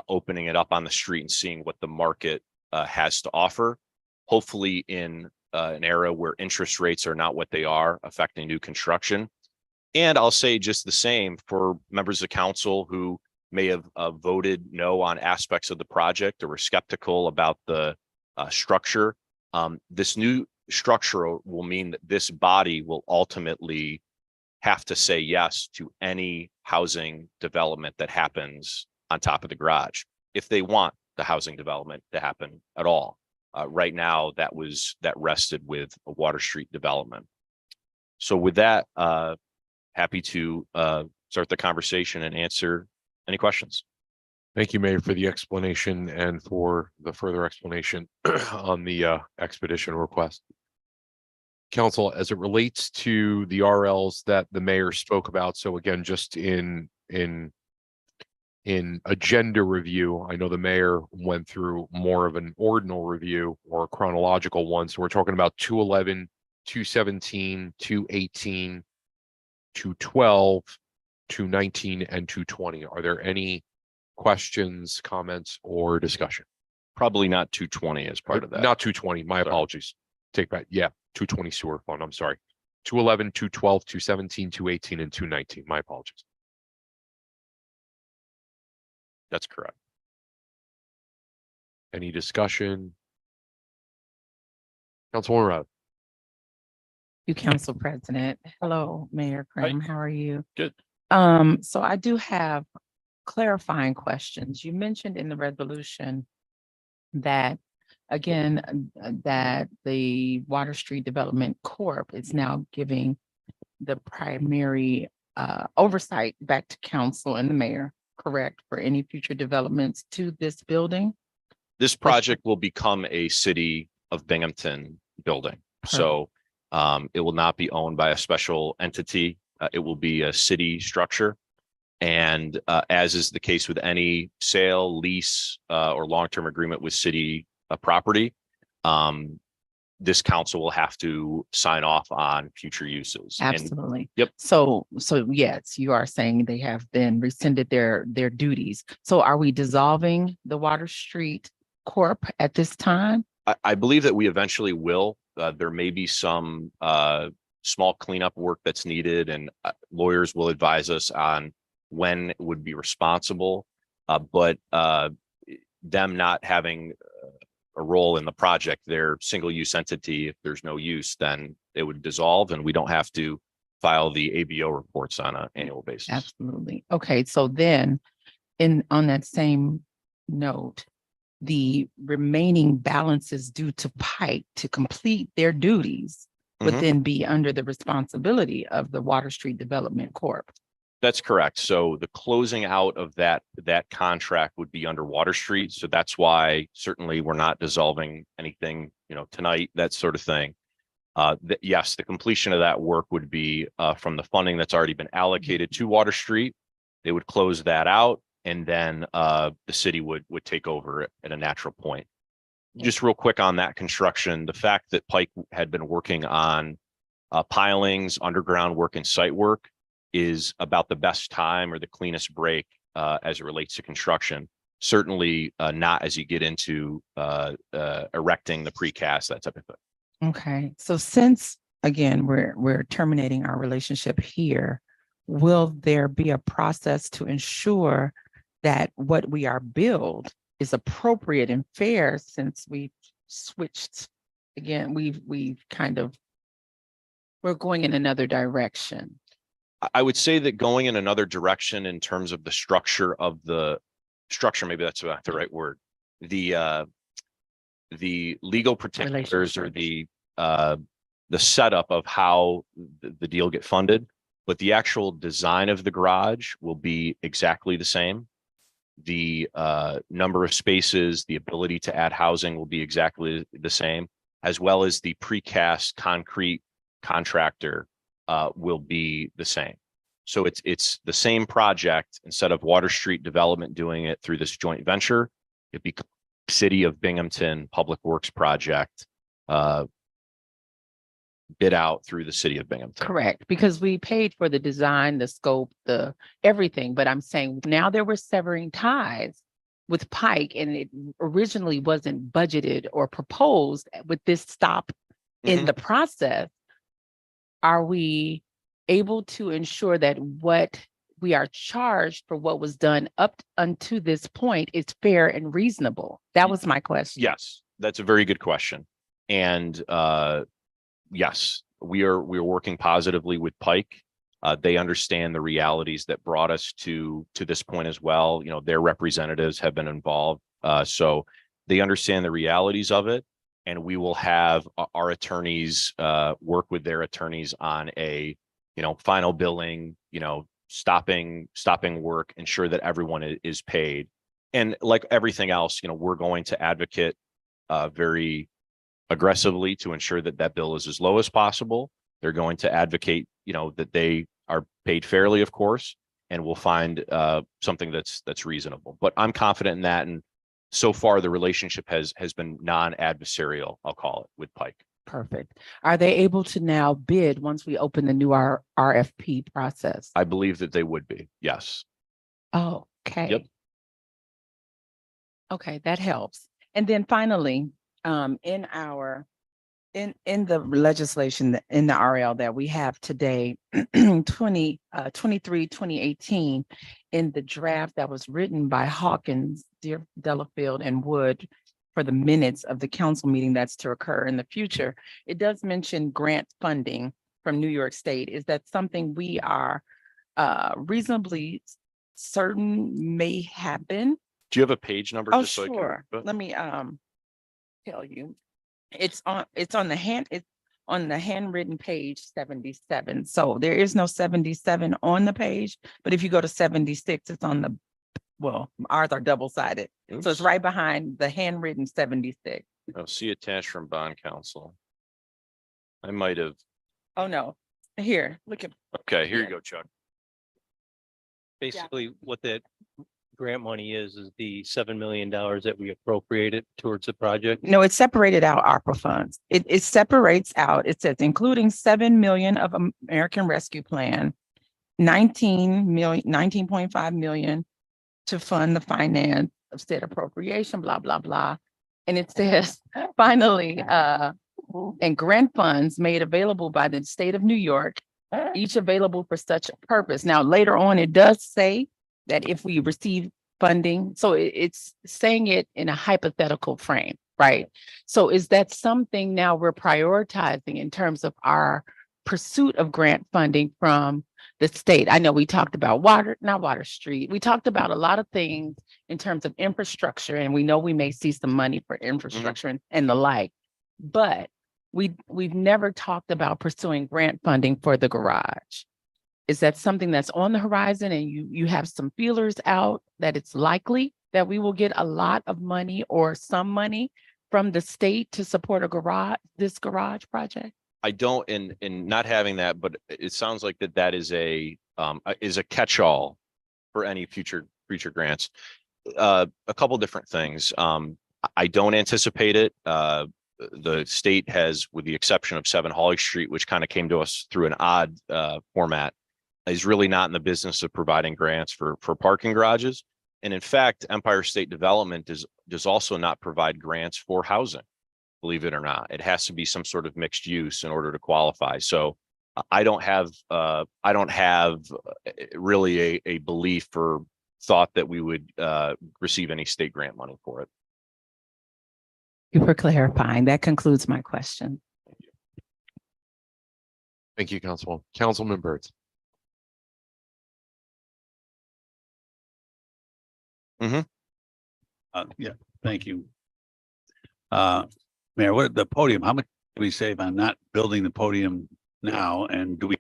opening it up on the street and seeing what the market has to offer. Hopefully in an era where interest rates are not what they are, affecting new construction. And I'll say just the same for members of council who may have voted no on aspects of the project or were skeptical about the structure. This new structure will mean that this body will ultimately have to say yes to any housing development that happens on top of the garage, if they want the housing development to happen at all. Right now, that rested with a Water Street development. So with that, happy to start the conversation and answer any questions. Thank you, Mayor, for the explanation and for the further explanation on the expedition request. Council, as it relates to the RLs that the mayor spoke about, so again, just in agenda review, I know the mayor went through more of an ordinal review or a chronological one. So we're talking about 211, 217, 218, 212, 219, and 220. Are there any questions, comments, or discussion? Probably not 220 as part of that. Not 220. My apologies. Take back. Yeah, 220 sewer fund. I'm sorry. 211, 212, 217, 218, and 219. My apologies. That's correct. Any discussion? Councilwoman Rowd. You, Council President. Hello, Mayor Crum. How are you? Good. So I do have clarifying questions. You mentioned in the resolution that, again, that the Water Street Development Corp. is now giving the primary oversight back to council and the mayor, correct, for any future developments to this building? This project will become a City of Binghamton building. So it will not be owned by a special entity. It will be a city structure. And as is the case with any sale, lease, or long-term agreement with city property, this council will have to sign off on future uses. Absolutely. Yep. So yes, you are saying they have then rescinded their duties. So are we dissolving the Water Street Corp. at this time? I believe that we eventually will. There may be some small cleanup work that's needed, and lawyers will advise us on when it would be responsible. But them not having a role in the project, their single use entity, if there's no use, then it would dissolve and we don't have to file the ABO reports on an annual basis. Absolutely. Okay, so then on that same note, the remaining balances due to Pike to complete their duties would Mhm. then be under the responsibility of the Water Street Development Corp. That's correct. So the closing out of that contract would be under Water Street. So that's why certainly we're not dissolving anything, tonight, that sort of thing. Yes, the completion of that work would be from the funding that's already been allocated to Water Street. They would close that out, and then the city would take over it at a natural point. Just real quick on that construction, the fact that Pike had been working on pilings, underground work, and site work is about the best time or the cleanest break as it relates to construction. Certainly not as you get into erecting the precast, that type of thing. Okay, so since, again, we're terminating our relationship here, will there be a process to ensure that what we are billed is appropriate and fair, since we've switched, again, we're going in another direction? I would say that going in another direction in terms of the structure, maybe that's not the right word. The legal particulars or the setup of how the deal get funded, but the actual design of the garage will be exactly the same. The number of spaces, the ability to add housing will be exactly the same, as well as the precast concrete contractor will be the same. So it's the same project. Instead of Water Street Development doing it through this joint venture, it becomes City of Binghamton Public Works project bid out through the City of Binghamton. Correct, because we paid for the design, the scope, the everything, but I'm saying now there were severing ties with Pike, and it originally wasn't budgeted or proposed with this stop in the process. Are we able to ensure that what we are charged for what was done up unto this point is fair and reasonable? That was my question. Yes, that's a very good question. And yes, we're working positively with Pike. They understand the realities that brought us to this point as well. Their representatives have been involved. So they understand the realities of it. And we will have our attorneys work with their attorneys on a, final billing, stopping work, ensure that everyone is paid. And like everything else, we're going to advocate very aggressively to ensure that bill is as low as possible. They're going to advocate, that they are paid fairly, of course, and we'll find something that's reasonable. But I'm confident in that. And so far, the relationship has been non-adversarial, I'll call it, with Pike. Perfect. Are they able to now bid once we open the new RFP process? I believe that they would be, yes. Oh, okay. Yep. Okay, that helps. And then finally, in the legislation, in the RL that we have today, 2018, in the draft that was written by Hawkins, Delafield, and Wood for the minutes of the council meeting that's to occur in the future, it does mention grant funding from New York State. Is that something we are reasonably certain may happen? Do you have a page number? Oh, just so I can- sure. Let me tell you. It's on the handwritten page 77. So there is no 77 on the page, but if you go to 76, it's on ours are double-sided. So it's Oops. right behind the handwritten 76. See attached from bond counsel. I might have. Oh, no. Here, look at, Okay, here Yeah. you go, Chuck. Basically, what that grant money is the $7 million that we appropriated towards the project. no, it separated out ARPA funds. It separates out, it says including 7 million of American Rescue Plan, 19.5 million to fund the finance of said appropriation, blah, blah, blah. And it says, finally, and grant funds made available by the state of New York, each available for such a purpose. Now, later on, it does say that if we receive funding, so it's saying it in a hypothetical frame, right? So is that something now we're prioritizing in terms of our pursuit of grant funding from the state? I know we talked about not Water Street. We talked about a lot of things in terms of infrastructure, and we know we may see some money for infrastructure and the like. But we've never talked about pursuing grant funding for the garage. Is that something that's on the horizon and you have some feelers out that it's likely that we will get a lot of money or some money from the state to support this garage project? I don't, in not having that, but it sounds like that is a catch-all for any future grants. A couple different things. I don't anticipate it. The state has, with the exception of 7 Holly Street, which kind of came to us through an odd format, is really not in the business of providing grants for parking garages. And in fact, Empire State Development does also not provide grants for housing, believe it or not. It has to be some sort of mixed use in order to qualify. So I don't have really a belief or thought that we would receive any state grant money for it. Thank you for clarifying. That concludes my question. Thank you, Councilman Byrd. Yeah, thank you. Mayor, what the podium, how much do we save on not building the podium now? And do we,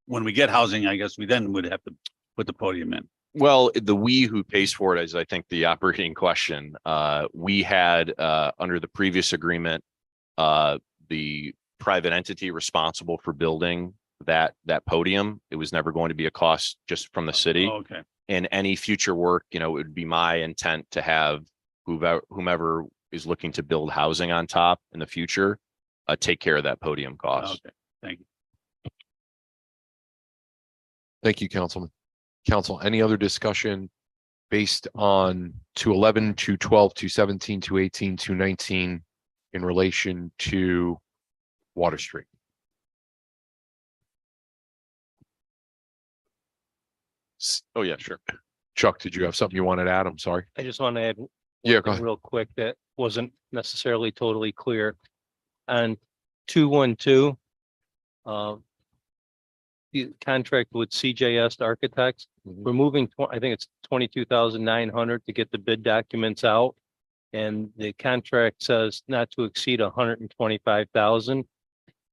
when we get housing, I guess we then would have to put the podium in? Well, the we who pays for it is, I think, the operating question. We had, under the previous agreement, the private entity responsible for building that podium. It was never going to be a cost just from the city. Oh, okay. And any future work, it would be my intent to have whomever is looking to build housing on top in the future, take care of that podium cost. Okay, thank you. Thank you, Councilman. Council, any other discussion based on 211, 212, 217, 218, 219 in relation to Water Street? Oh, yeah, sure. Chuck, did you have something you wanted to add? I'm sorry. I just want to add Yeah, one go thing ahead. real quick that wasn't necessarily totally clear. On 212, the contract with CJS Architects, we're moving, I think it's 22,900 to get the bid documents out. And the contract says not to exceed 125,000.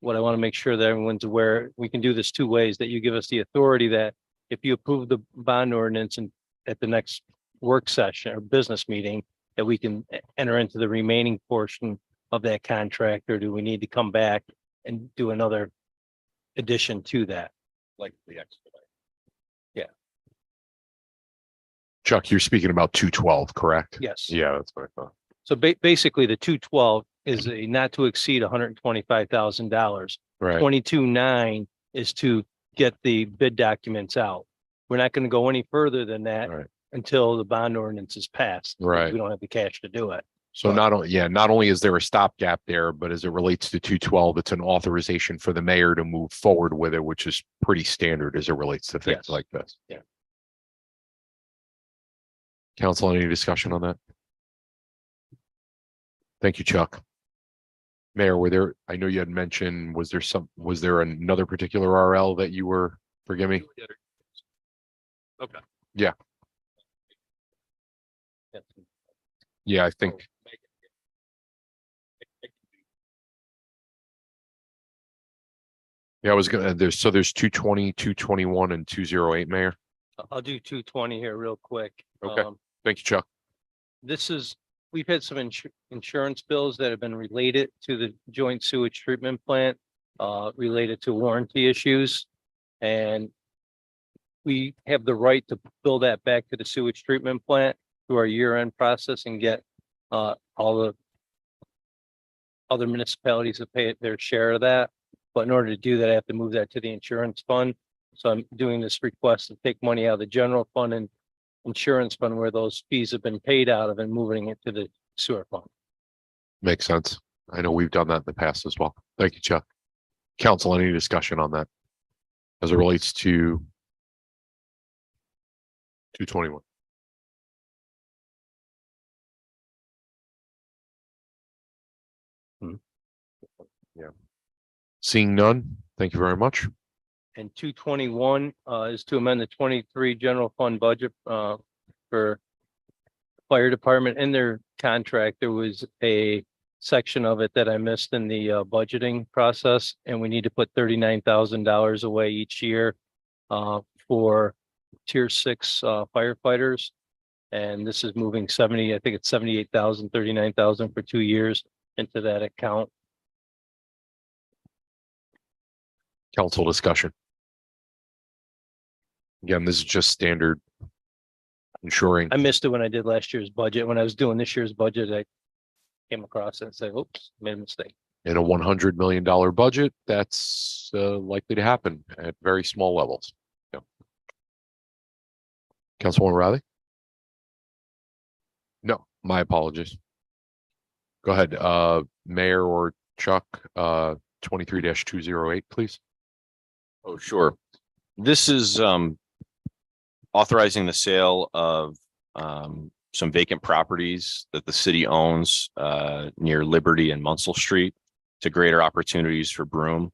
What I want to make sure that everyone's aware, we can do this 2 ways, that you give us the authority that if you approve the bond ordinance and at the next work session or business meeting, that we can enter into the remaining portion of that contract, or do we need to come back and do another addition to that? Like the expedite. Chuck, you're speaking about 212, correct? Yes. Yeah, that's what I thought. So basically, the 212 is a not to exceed $125,000. Right. 22.9 is to get the bid documents out. We're not going to go any further than that Right. until the bond ordinance is passed. Right. We don't have the cash to do it. So not only is there a stopgap there, but as it relates to 212, it's an authorization for the mayor to move forward with it, which is pretty standard as it relates to things Yes. like this. Yeah. Council, any discussion on that? Thank you, Chuck. Mayor, I know you had mentioned, was there another particular RL that you were, forgive me? Okay. Yeah. Yeah, I think. Yeah, I was gonna, there's 220, 221 and 208, Mayor. I'll do 220 here real quick. Okay. Thank you, Chuck. We've had some insurance bills that have been related to the joint sewage treatment plant, related to warranty issues. And we have the right to bill that back to the sewage treatment plant through our year-end process and get all the other municipalities to pay their share of that. But in order to do that, I have to move that to the insurance fund. So I'm doing this request to take money out of the general fund and insurance fund where those fees have been paid out of and moving it to the sewer fund. Makes sense. I know we've done that in the past as well. Thank you, Chuck. Council, any discussion on that as it relates to 221? Yeah. Seeing none, thank you very much. And 221 is to amend the 23 general fund budget for fire department. In their contract, there was a section of it that I missed in the budgeting process, and we need to put $39,000 away each year for tier 6 firefighters. And this is moving 70, I think it's 78,000, 39,000 for 2 years into that account. Council discussion. Again, this is just standard ensuring. I missed it when I did last year's budget. When I was doing this year's budget, I came across it and said, oops, made a mistake. In a $100 million budget, that's likely to happen at very small levels. Yeah. Councilwoman Riley? No, my apologies. Go ahead, Mayor or Chuck, 23-208, please. Oh, sure. This is authorizing the sale of some vacant properties that the city owns near Liberty and Munsell Street to Greater Opportunities for Broome.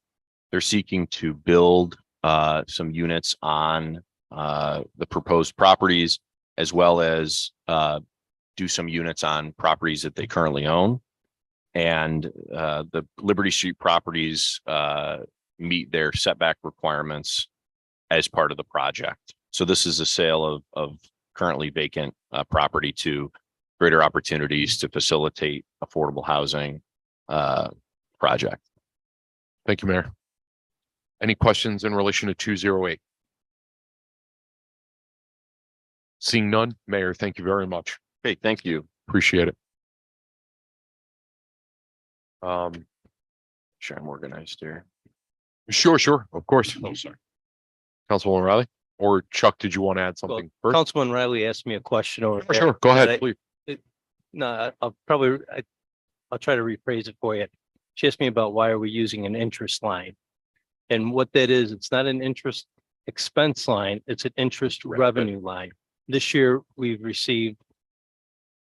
They're seeking to build some units on the proposed properties, as well as do some units on properties that they currently own. And the Liberty Street properties meet their setback requirements as part of the project. So this is a sale of currently vacant property to Greater Opportunities to facilitate affordable housing project. Thank you, Mayor. Any questions in relation to 208? Seeing none, Mayor, thank you very much. Okay, thank you. Appreciate it. Sure, I'm organized here. Sure, of course. Oh, sorry. Councilwoman Riley or Chuck, did you want to add something first? Councilman Riley asked me a question over there. Sure, go ahead, that I- please. No, I'll try to rephrase it for you. She asked me about why are we using an interest line? And what that is, it's not an interest expense line, it's an interest revenue line. This year, we've received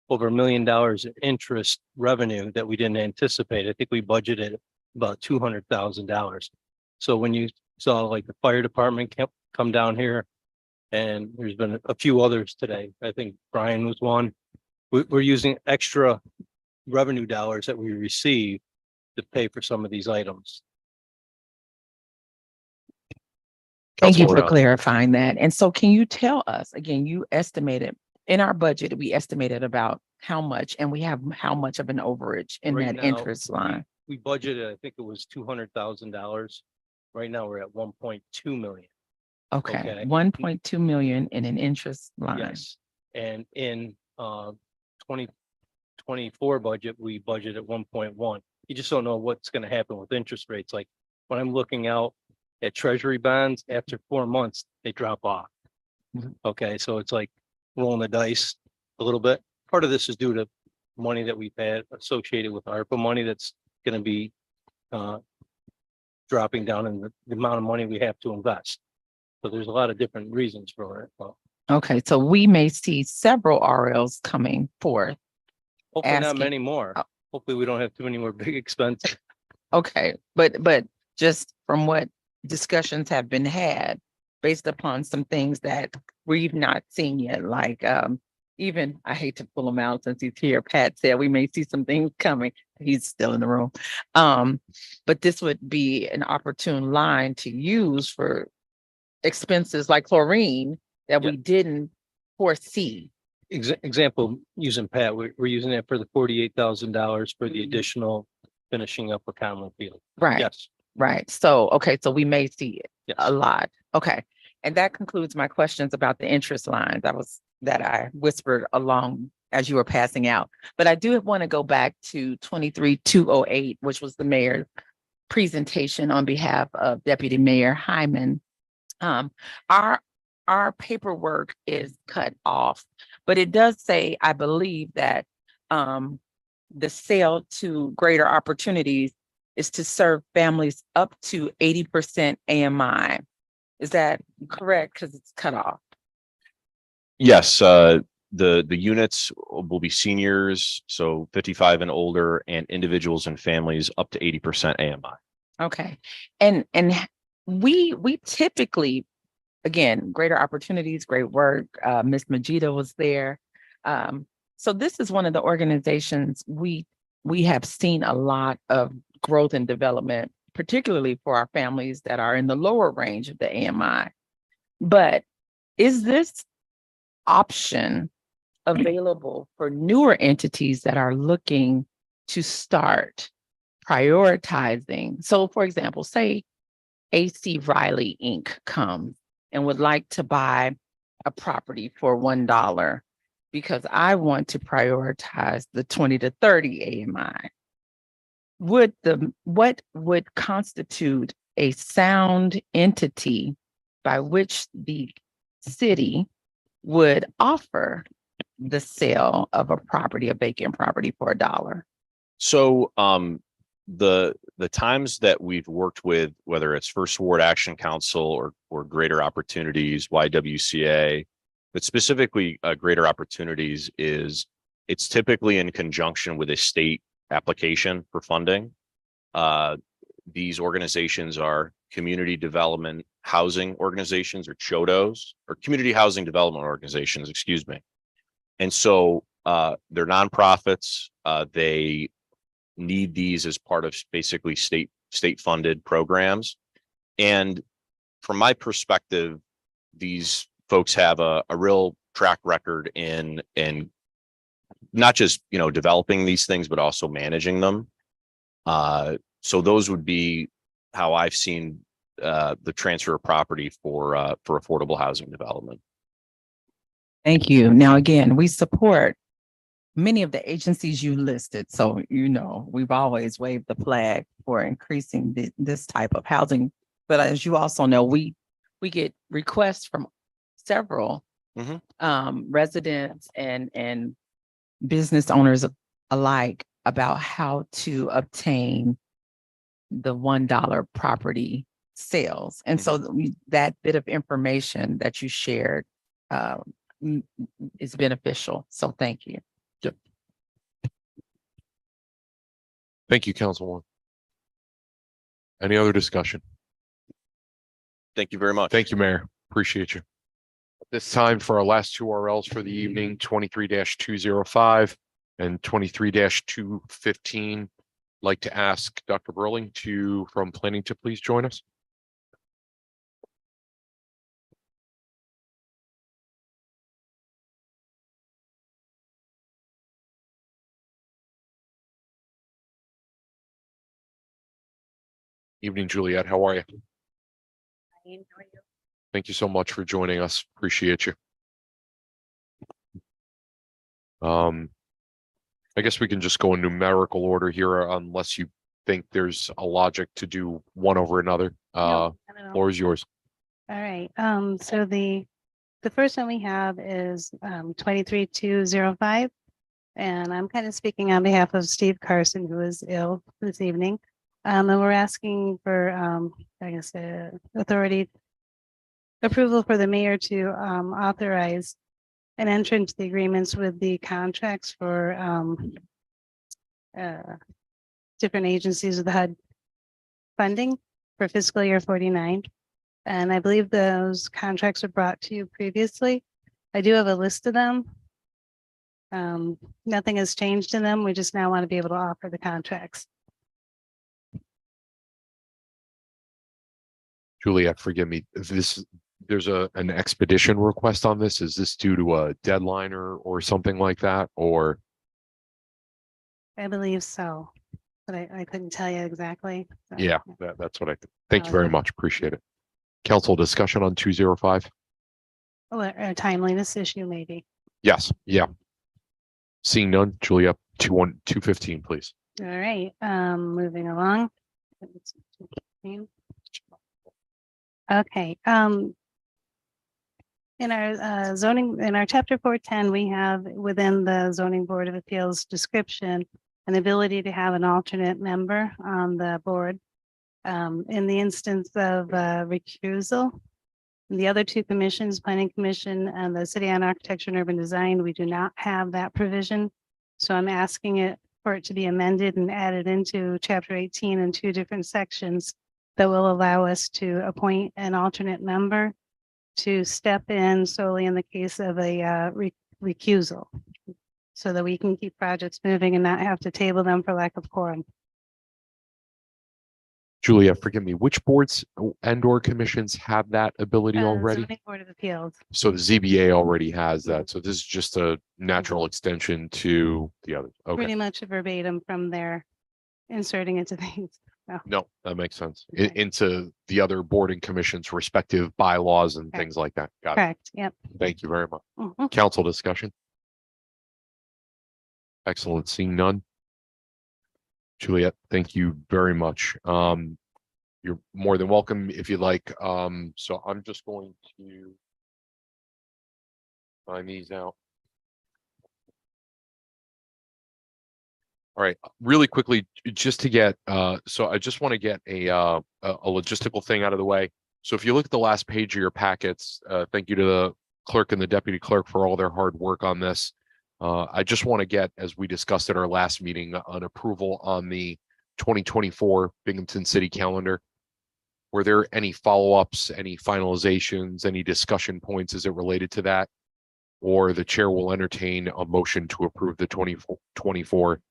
over $1 million in interest revenue that we didn't anticipate. I think we budgeted about $200,000. So when you saw like the fire department come down here, and there's been a few others today, I think Brian was one. We're using extra revenue dollars that we receive to pay for some of these items. Thank you for Councilwoman Riley. clarifying that. And so can you tell us, again, you estimated in our budget, we estimated about how much, and we have how much of an overage in Right that now, interest line? We budgeted, I think it was $200,000. Right now, we're at 1.2 million. Okay, okay. 1.2 million in an interest line. Yes. And in 2024 budget, we budgeted 1.1. You just don't know what's going to happen with interest rates. Like when I'm looking out at treasury bonds, after 4 months, they drop off. Mhm. Okay, so it's like rolling the dice a little bit. Part of this is due to money that we've had associated with ARPA money that's going to be dropping down in the amount of money we have to invest. So there's a lot of different reasons for it. Well, Okay, so we may see several RLs coming forth. hopefully not Asking- many more. Oh. Hopefully we don't have too many more big expenses. Okay, but just from what discussions have been had, based upon some things that we've not seen yet, like even, I hate to pull him out since he's here, Pat said we may see some things coming. He's still in the room. But this would be an opportune line to use for expenses like chlorine that Yeah. we didn't foresee. Example, using Pat, we're using it for the $48,000 for the additional finishing up a common field. Right. Yes. Right. So, okay, so we may see it Yes. a lot. Okay. And that concludes my questions about the interest lines. That I whispered along as you were passing out. But I do want to go back to 23-208, which was the mayor's presentation on behalf of Deputy Mayor Hyman. Our paperwork is cut off, but it does say, I believe, that the sale to Greater Opportunities is to serve families up to 80% AMI. Is that correct? Because it's cut off. Yes, the units will be seniors, so 55 and older, and individuals and families up to 80% AMI. Okay. And we typically, again, Greater Opportunities, great work. Ms. Majida was there. So this is one of the organizations we we have seen a lot of growth and development, particularly for our families that are in the lower range of the AMI. But is this option available for newer entities that are looking to start prioritizing? So for example, say AC Riley Inc. comes and would like to buy a property for $1 because I want to prioritize the 20 to 30 AMI. What would constitute a sound entity by which the city would offer the sale of a property, a vacant property, for $1? So the times that we've worked with, whether it's First Ward Action Council or Greater Opportunities, YWCA, but specifically Greater Opportunities, is it's typically in conjunction with a state application for funding. These organizations are community development housing organizations, or CHODOs, or community housing development organizations, excuse me. And so they're nonprofits. They need these as part of basically state funded programs. And from my perspective, these folks have a real track record in not just, developing these things, but also managing them. So those would be how I've seen the transfer of property for affordable housing development. Thank you. Now, again, we support many of the agencies you listed. So, we've always waved the flag for increasing this type of housing. But as you also know, we get requests from several residents and business owners alike about how to obtain the $1 property sales. And so that bit of information that you shared is beneficial. So thank you. Yep. Thank you, Councilwoman. Any other discussion? Thank you very much. Thank you, Mayor. Appreciate you. This time for our last two RLs for the evening, 23-205 and 23-215. Like to ask Dr. Burling from planning to please join us. Evening, Juliet. How are you? Thank you so much for joining us. Appreciate you. I guess we can just go in numerical order here unless you think there's a logic to do one over another. Floor is yours. All right, so the first one we have is 23-205. And I'm kind of speaking on behalf of Steve Carson, who is ill this evening. And we're asking for, authority approval for the mayor to authorize and enter into the agreements with the contracts for different agencies of the HUD funding for fiscal year 49. And I believe those contracts were brought to you previously. I do have a list of them. Nothing has changed in them. We just now want to be able to offer the contracts. Juliet, forgive me. There's an expedition request on this. Is this due to a deadline or something like that? Or I believe so, but I couldn't tell you exactly. So, yeah, that's what I think. Thank you very much. Appreciate it. Council discussion on 205. Oh, a timeliness issue, maybe. Yes. Yeah. Seeing none, Juliet, 215, please. All right, moving along. Okay, in our zoning, in our chapter 410, we have within the zoning board of appeals description an ability to have an alternate member on the board. In the instance of recusal, the other two commissions, planning commission and the city on architecture and urban design, we do not have that provision. So I'm asking for it to be amended and added into chapter 18 in two different sections that will allow us to appoint an alternate member to step in solely in the case of a recusal. so that we can keep projects moving and not have to table them for lack of quorum. Julia, forgive me, which boards and or commissions have that ability already? Zoning Board of Appeals. So the ZBA already has that. So this is just a natural extension to the others. Okay, Pretty much verbatim from there, inserting into things. no, that makes sense. Okay. Into the other board and commissions respective bylaws and Correct. things like that. Got it. Correct, yep. Thank you very much. Mhm. Council discussion. Excellent. Seeing none. Juliet, thank you very much. You're more than welcome if you'd like. So I'm just going to find these out. All right, really quickly, just to get, so I just want to get a logistical thing out of the way. So if you look at the last page of your packets, thank you to the clerk and the deputy clerk for all their hard work on this. I just want to get, as we discussed at our last meeting, an approval on the 2024 Binghamton City Calendar. Were there any follow-ups, any finalizations, any discussion points as it related to that? Or the chair will entertain a motion to approve the 2024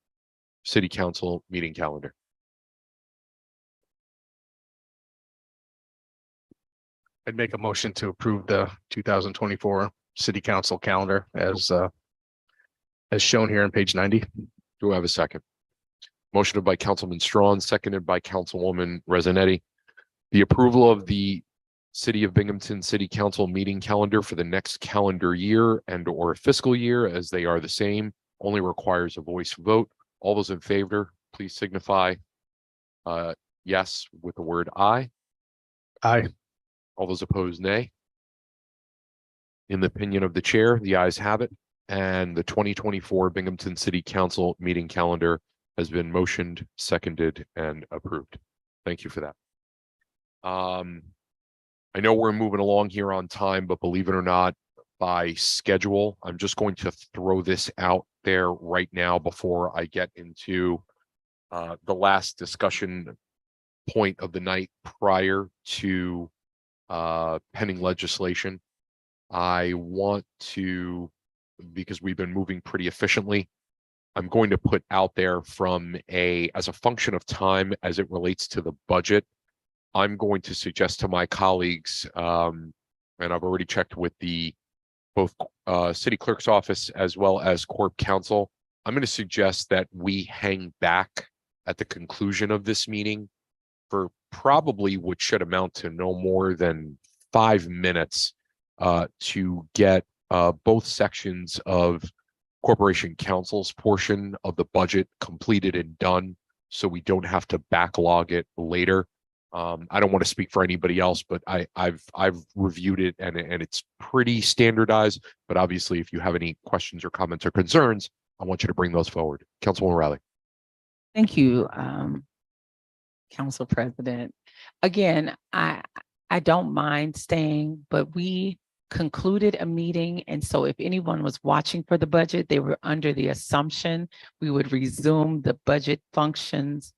City Council meeting calendar. I'd make a motion to approve the 2024 City Council calendar as shown here on page 90. Do I have a second? Motioned by Councilman Strawn, seconded by Councilwoman Rezanetti. The approval of the City of Binghamton City Council meeting calendar for the next calendar year and or fiscal year, as they are the same, only requires a voice vote. All those in favor, please signify yes with the word aye. Aye. All those opposed, nay. In the opinion of the chair, the ayes have it, and the 2024 Binghamton City Council meeting calendar has been motioned, seconded, and approved. Thank you for that. I know we're moving along here on time, but believe it or not, by schedule, I'm just going to throw this out there right now before I get into the last discussion point of the night prior to pending legislation. I want to, because we've been moving pretty efficiently, I'm going to put out there as a function of time as it relates to the budget. I'm going to suggest to my colleagues, and I've already checked with both city clerk's office as well as Corp Counsel. I'm going to suggest that we hang back at the conclusion of this meeting for probably what should amount to no more than 5 minutes to get both sections of Corporation Counsel's portion of the budget completed and done, so we don't have to backlog it later. I don't want to speak for anybody else, but I've reviewed it and it's pretty standardized. But obviously, if you have any questions or comments or concerns, I want you to bring those forward. Councilwoman Riley. Thank you, Council President. Again, I don't mind staying, but we concluded a meeting. And so if anyone was watching for the budget, they were under the assumption we would resume the budget functions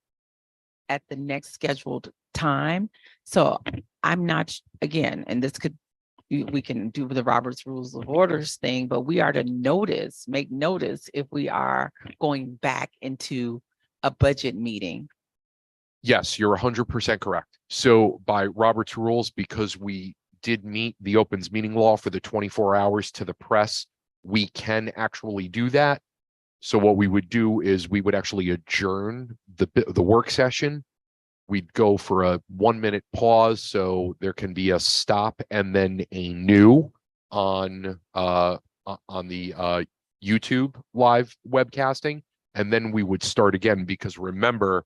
at the next scheduled time. So I'm not, again, and this could, we can do the Robert's Rules of Orders thing, but we are to make notice if we are going back into a budget meeting. Yes, you're 100% correct. So by Robert's rules, because we did meet the opens meeting law for the 24 hours to the press, we can actually do that. So what we would do is we would actually adjourn the work session. We'd go for a 1-minute pause so there can be a stop and then a new on the YouTube live webcasting. And then we would start again, because remember,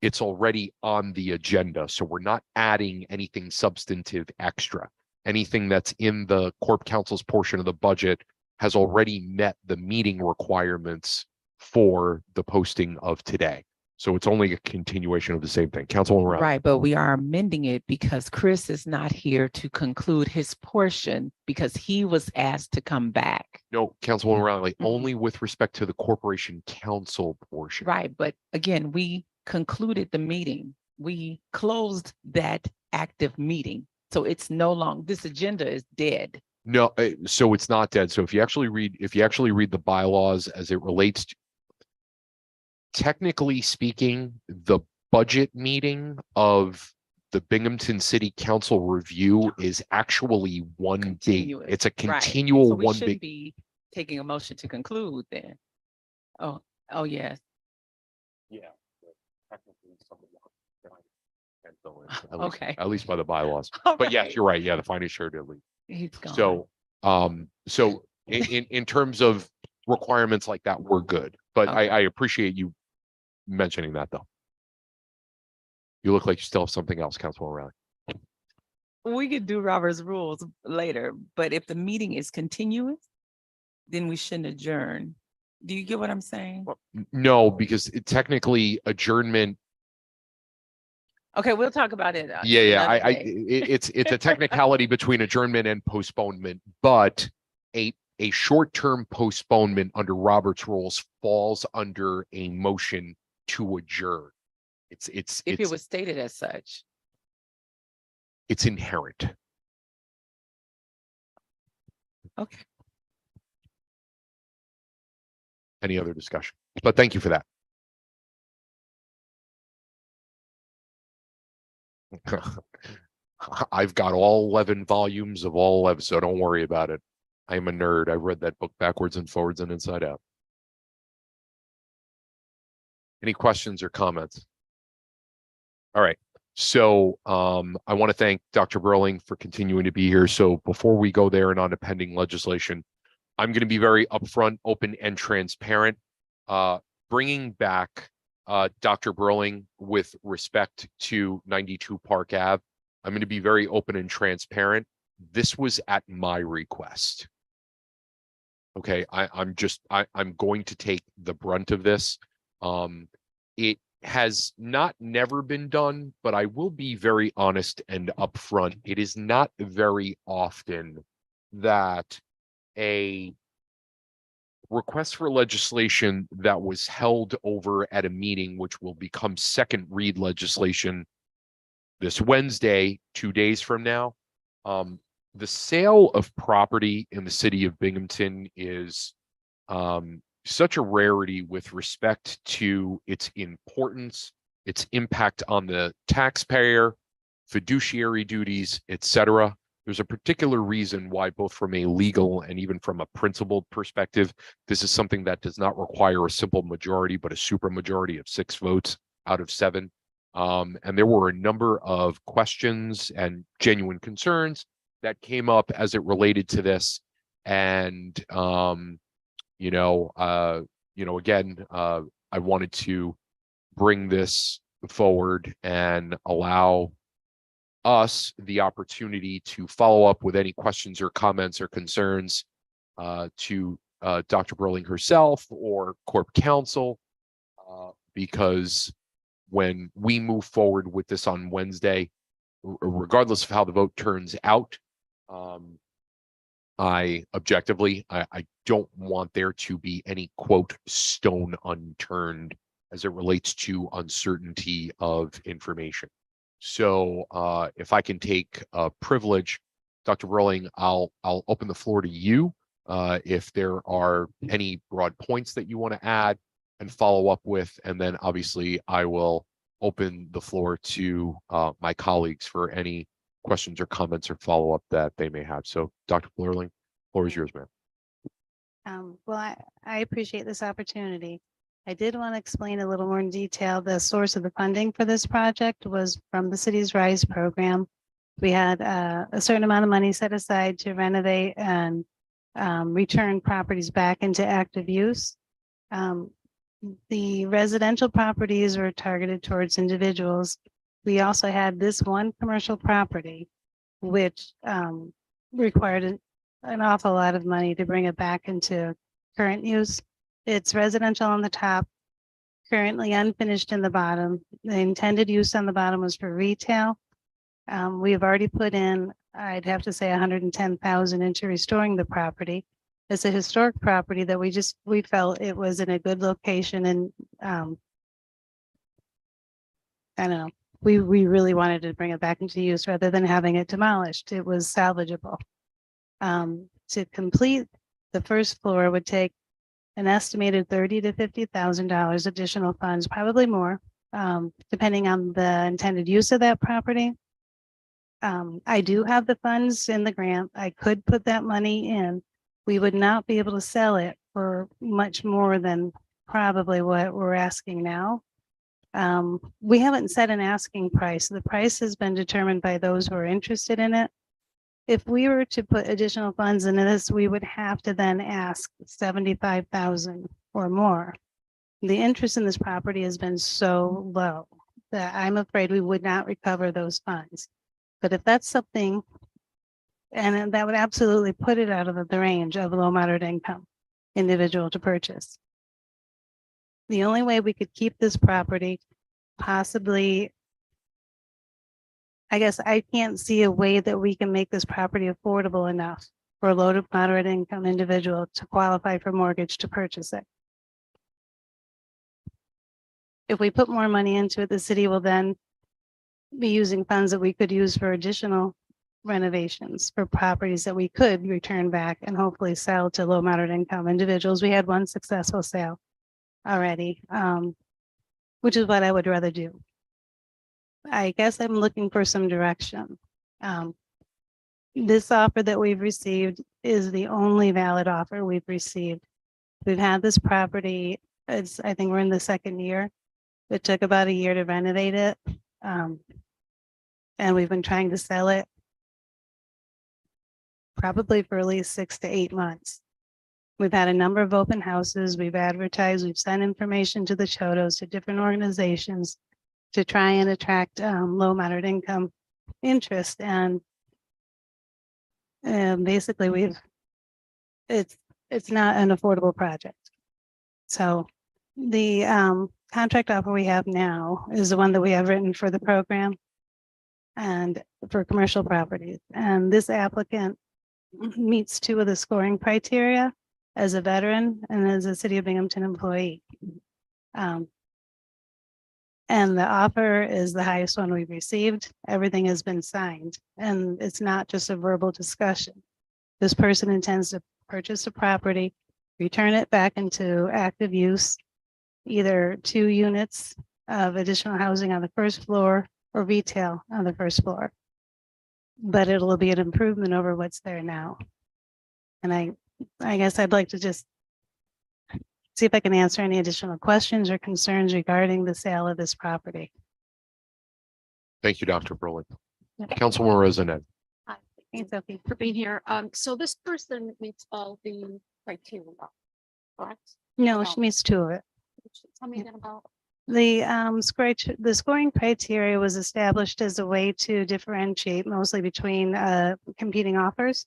it's already on the agenda. So we're not adding anything substantive extra. Anything that's in the Corp Counsel's portion of the budget has already met the meeting requirements for the posting of today. So it's only a continuation of the same thing. Councilwoman Riley. Right, but we are amending it because Chris is not here to conclude his portion because he was asked to come back. No, Councilwoman Riley, only with respect to the Corporation Counsel portion. Right, but again, we concluded the meeting. We closed that active meeting. So it's no longer, this agenda is dead. No, so it's not dead. So if you actually read the bylaws as it relates to, technically speaking, the budget meeting of the Binghamton City Council review is actually one big, Continuous, it's a right. continual So we one shouldn't big. be taking a motion to conclude then. Oh, yes. Yeah. Okay. At least by the bylaws. All But yes, right. you're right. Yeah, the finance chair did leave. He's gone. So in terms of requirements like that, we're good. But Okay. I appreciate you mentioning that though. You look like you still have something else, Councilwoman Riley. We could do Robert's rules later, but if the meeting is continuous, then we shouldn't adjourn. Do you get what I'm saying? No, because technically adjournment. Okay, we'll talk about it. Yeah. another day. It's a technicality between adjournment and postponement, but a short-term postponement under Robert's rules falls under a motion to adjourn. If it was stated as such. It's inherent. Okay. Any other discussion? But thank you for that. I've got all 11 volumes of all 11, so don't worry about it. I'm a nerd. I've read that book backwards and forwards and inside out. Any questions or comments? All right. So I want to thank Dr. Burling for continuing to be here. So before we go there and on to pending legislation, I'm going to be very upfront, open, and transparent. Bringing back Dr. Burling with respect to 92 Park Ave, I'm going to be very open and transparent. This was at my request. Okay, I'm going to take the brunt of this. It has never been done, but I will be very honest and upfront. It is not very often that a request for legislation that was held over at a meeting, which will become second read legislation this Wednesday, 2 days from now. The sale of property in the city of Binghamton is such a rarity with respect to its importance, its impact on the taxpayer, fiduciary duties, etc. There's a particular reason why, both from a legal and even from a principled perspective, this is something that does not require a simple majority, but a supermajority of 6 votes out of 7. And there were a number of questions and genuine concerns that came up as it related to this. And again, I wanted to bring this forward and allow us the opportunity to follow up with any questions or comments or concerns to Dr. Burling herself or Corp Counsel, because when we move forward with this on Wednesday, regardless of how the vote turns out, I don't want there to be any quote stone unturned as it relates to uncertainty of information. So if I can take a privilege, Dr. Burling, I'll open the floor to you if there are any broad points that you want to add and follow up with, and then obviously I will open the floor to my colleagues for any questions or comments or follow-up that they may have. So Dr. Burling, floor is yours, ma'am. Well, I appreciate this opportunity. I did want to explain a little more in detail. The source of the funding for this project was from the city's RISE program. We had a certain amount of money set aside to renovate and return properties back into active use. The residential properties were targeted towards individuals. We also had this one commercial property, which required an awful lot of money to bring it back into current use. It's residential on the top, currently unfinished in the bottom. The intended use on the bottom was for retail. We have already put in, I'd have to say 110,000 into restoring the property. It's a historic property that we felt it was in a good location, and I don't know. We really wanted to bring it back into use rather than having it demolished. It was salvageable. To complete the first floor would take an estimated $30,000 to $50,000 additional funds, probably more, depending on the intended use of that property. I do have the funds in the grant. I could put that money in. We would not be able to sell it for much more than probably what we're asking now. We haven't set an asking price. The price has been determined by those who are interested in it. If we were to put additional funds into this, we would have to then ask 75,000 or more. The interest in this property has been so low that I'm afraid we would not recover those funds. But if that's something, and that would absolutely put it out of the range of low moderate income individual to purchase. The only way we could keep this property possibly, I guess I can't see a way that we can make this property affordable enough for a low to moderate income individual to qualify for mortgage to purchase it. If we put more money into it, the city will then be using funds that we could use for additional renovations for properties that we could return back and hopefully sell to low moderate income individuals. We had one successful sale already, which is what I would rather do. I guess I'm looking for some direction. This offer that we've received is the only valid offer we've received. We've had this property, I think we're in the second year. It took about a year to renovate it. And we've been trying to sell it probably for at least 6 to 8 months. We've had a number of open houses, we've advertised, we've sent information to the Chodos, to different organizations to try and attract low moderate income interest. And basically it's not an affordable project. So the contract offer we have now is the one that we have written for the program and for commercial properties. And this applicant meets 2 of the scoring criteria as a veteran and as a City of Binghamton employee. And the offer is the highest one we've received. Everything has been signed, and it's not just a verbal discussion. This person intends to purchase a property, return it back into active use, either 2 units of additional housing on the first floor or retail on the first floor. But it'll be an improvement over what's there now. And I guess I'd like to just see if I can answer any additional questions or concerns regarding the sale of this property. Thank you, Dr. Berlin. Yeah. Councilwoman Rosanette. Hi, Thanks, Sophie. for being here. So this person meets all the criteria, correct? No, she meets 2 of it. Tell me again about. The scoring criteria was established as a way to differentiate mostly between competing offers.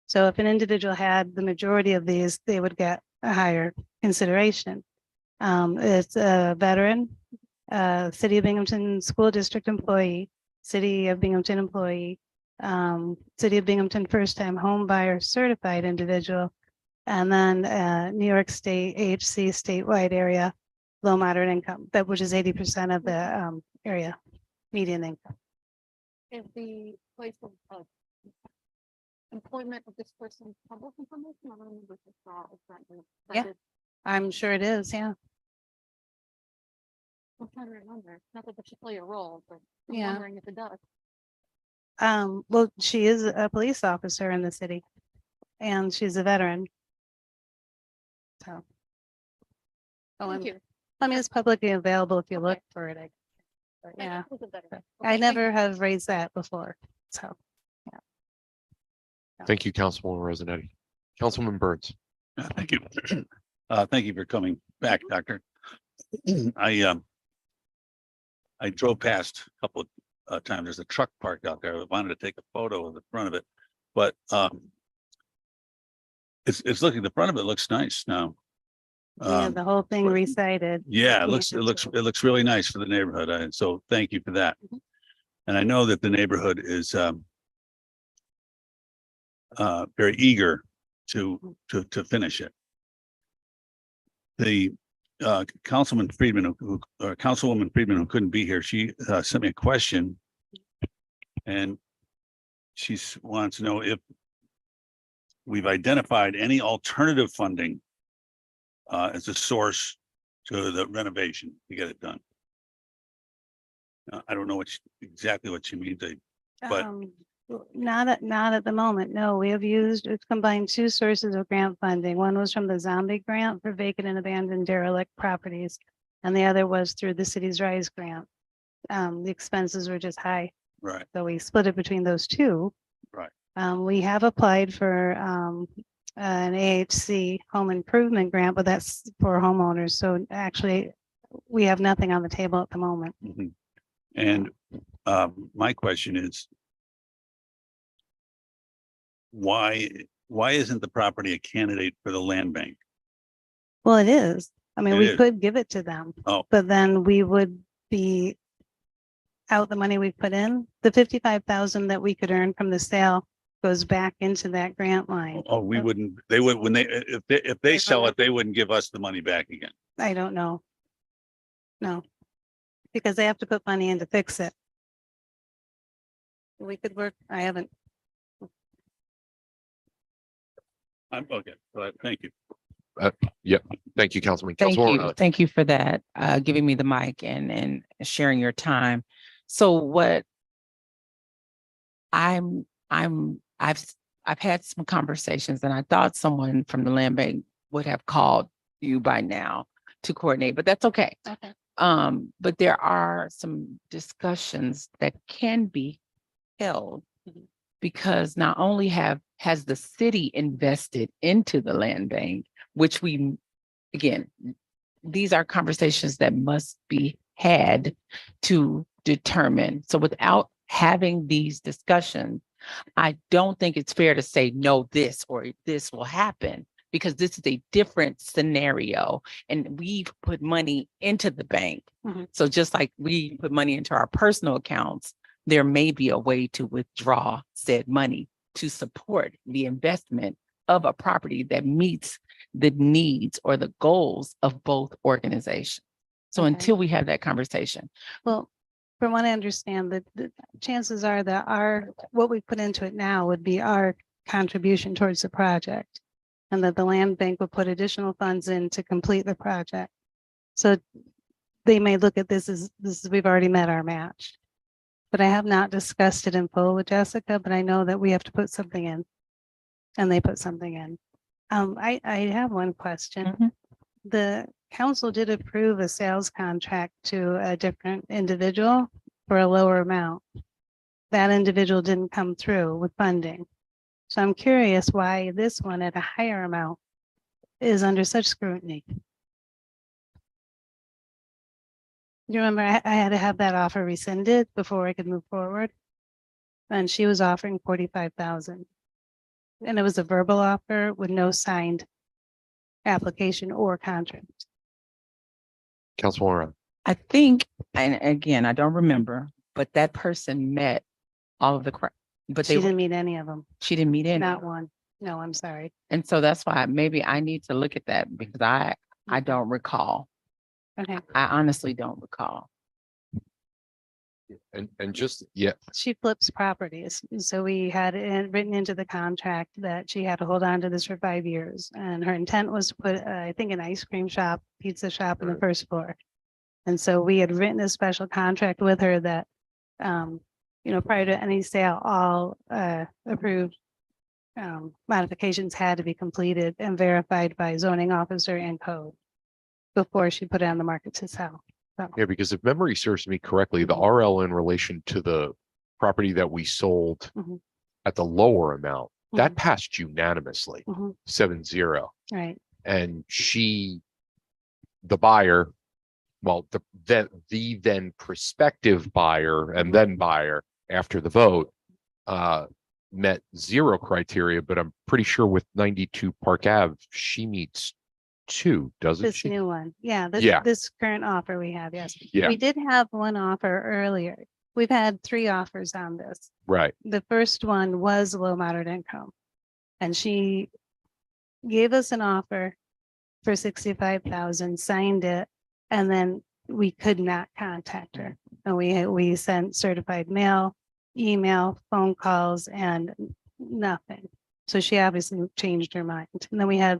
So if an individual had the majority of these, they would get a higher consideration. It's a veteran, City of Binghamton School District employee, City of Binghamton employee, City of Binghamton first-time home buyer certified individual, and then New York State AHC statewide area low moderate income, which is 80% of the area median income. Is the place of employment of this person public information? I don't remember if it's exactly. Yeah. I'm sure it is, yeah. I'm trying to remember. Not that it should play a role, but I'm Yeah. wondering if it does. Well, she is a police officer in the city and she's a veteran. So. Oh, Thank you. I mean, it's publicly available if you look for it. But I yeah, thought it was a veteran. I Okay, thank never have raised that before, so. Thank you, Councilwoman Rosanetti. Councilman Burns. Thank you. Thank you for coming back, Doctor. I drove past a couple of times. There's a truck parked out there. I wanted to take a photo of the front of it, but it's looking, the front of it looks nice now. Yeah, the whole thing recited. Yeah, it looks really nice for the neighborhood. And so thank you for that. And I know that the neighborhood is very eager to finish it. The Councilwoman Friedman, who couldn't be here, she sent me a question. And she wants to know if we've identified any alternative funding as a source to the renovation to get it done. I don't know exactly what she means. But- Not at the moment. No, we've combined two sources of grant funding. One was from the zombie grant for vacant and abandoned derelict properties. And the other was through the city's RISE grant. The expenses were just high, Right, so we split it between those two. right. We have applied for an AHC home improvement grant, but that's for homeowners. So actually, we have nothing on the table at the moment. Mhm. And my question is, why isn't the property a candidate for the land bank? Well, it is. I mean, It we is. could give it to them. Oh. But then we would be out the money we put in. The 55,000 that we could earn from the sale goes back into that grant line. Oh, we wouldn't, they would, when if they sell it, they wouldn't give us the money back again. I don't know. No. Because they have to put money in to fix it. We could work, I haven't, I'm okay, but thank you. Thank you, Councilman. Thank Councilwoman you. Riley. Thank you for that, giving me the mic and sharing your time. So what I've had some conversations and I thought someone from the land bank would have called you by now to coordinate, but that's okay. okay. But there are some discussions that can be held because not only has the city invested into the land bank, which we, again, these are conversations that must be had to determine. So without having these discussions, I don't think it's fair to say, no, this or this will happen, because this is a different scenario and we've put money into the bank. Mhm. So just like we put money into our personal accounts, there may be a way to withdraw said money to support the investment of a property that meets the needs or the goals of both organizations. So Okay. until we have that conversation, Well, from what I understand, the chances are that what we put into it now would be our contribution towards the project. And that the land bank would put additional funds in to complete the project. So they may look at this as we've already met our match. But I have not discussed it in full with Jessica, but I know that we have to put something in. And they put something in. I have one question. Mhm. The council did approve a sales contract to a different individual for a lower amount. That individual didn't come through with funding. So I'm curious why this one at a higher amount is under such scrutiny. You remember I had to have that offer rescinded before I could move forward? And she was offering 45,000. And it was a verbal offer with no signed application or contract. Councilwoman Riley. I think, and again, I don't remember, but that person met all of the, but She they, didn't meet any of them, she didn't meet any. not one. No, I'm sorry. And so that's why maybe I need to look at that because I don't recall. Okay, I honestly don't recall. And just, yeah, she flips properties. And so we had it written into the contract that she had to hold on to this for 5 years. And her intent was to put, I think, an ice cream shop, pizza shop on the first floor. And so we had written a special contract with her that, prior to any sale, all approved modifications had to be completed and verified by zoning officer and code before she put it on the market to sell. yeah, because if memory serves me correctly, the RL in relation to the property that we sold Mhm. at the lower amount, that Mhm. passed unanimously, Mhm. 7-0. Right. And the buyer, well, the then prospective buyer and then buyer after the vote, met 0 criteria, but I'm pretty sure with 92 Park Ave, she meets 2, doesn't This she? new one. Yeah, Yeah. this current offer we have, yes. Yeah. We did have one offer earlier. We've had 3 offers on this. Right. The first one was low moderate income. And she gave us an offer for 65,000, signed it, and then we could not contact her. And we sent certified mail, email, phone calls, and nothing. So she obviously changed her mind. And then we had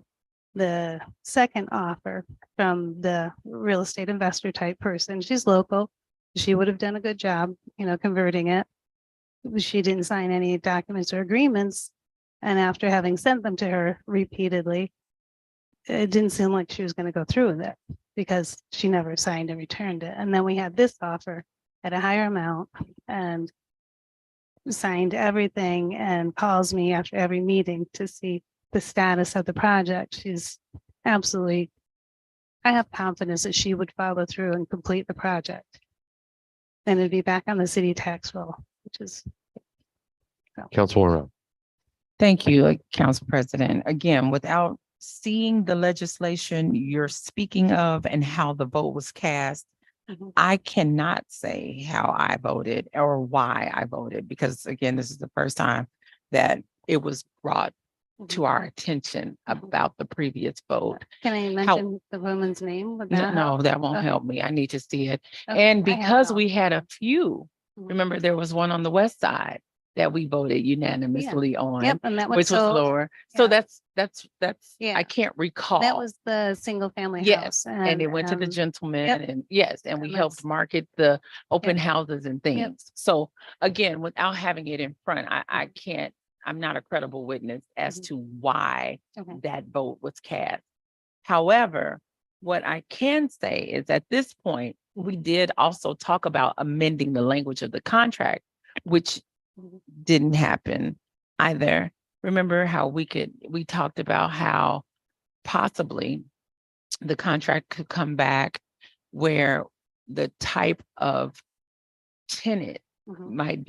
the second offer from the real estate investor type person. She's local. She would have done a good job, converting it. She didn't sign any documents or agreements. And after having sent them to her repeatedly, it didn't seem like she was going to go through with it because she never signed and returned it. And then we had this offer at a higher amount and signed everything and calls me after every meeting to see the status of the project. She's absolutely, I have confidence that she would follow through and complete the project. And it'd be back on the city tax roll, which is. Councilwoman. Thank you, Council President. Again, without seeing the legislation you're speaking of and how the vote was cast, I cannot say how I voted or why I voted, because again, this is the first time that it was brought to our attention about the previous vote. Can I mention the woman's name? Would that No, help? that won't Okay. help me. I need to see it. Okay, And I have because it we had a few, Mhm. remember there was one on the west side that we voted unanimously on, Yep, and that was which was sold. lower. So yeah. that's, Yeah. I can't recall. That was the single family Yes, house. and it went to the gentleman yep. and yes, and we And helped that's- market the open houses and Yep. things. So again, without having it in front, I can't, I'm not a credible witness as to why Okay. that vote was cast. However, what I can say is at this point, we did also talk about amending the language of the contract, which didn't happen either. Remember how we talked about how possibly the contract could come back where the type of tenant might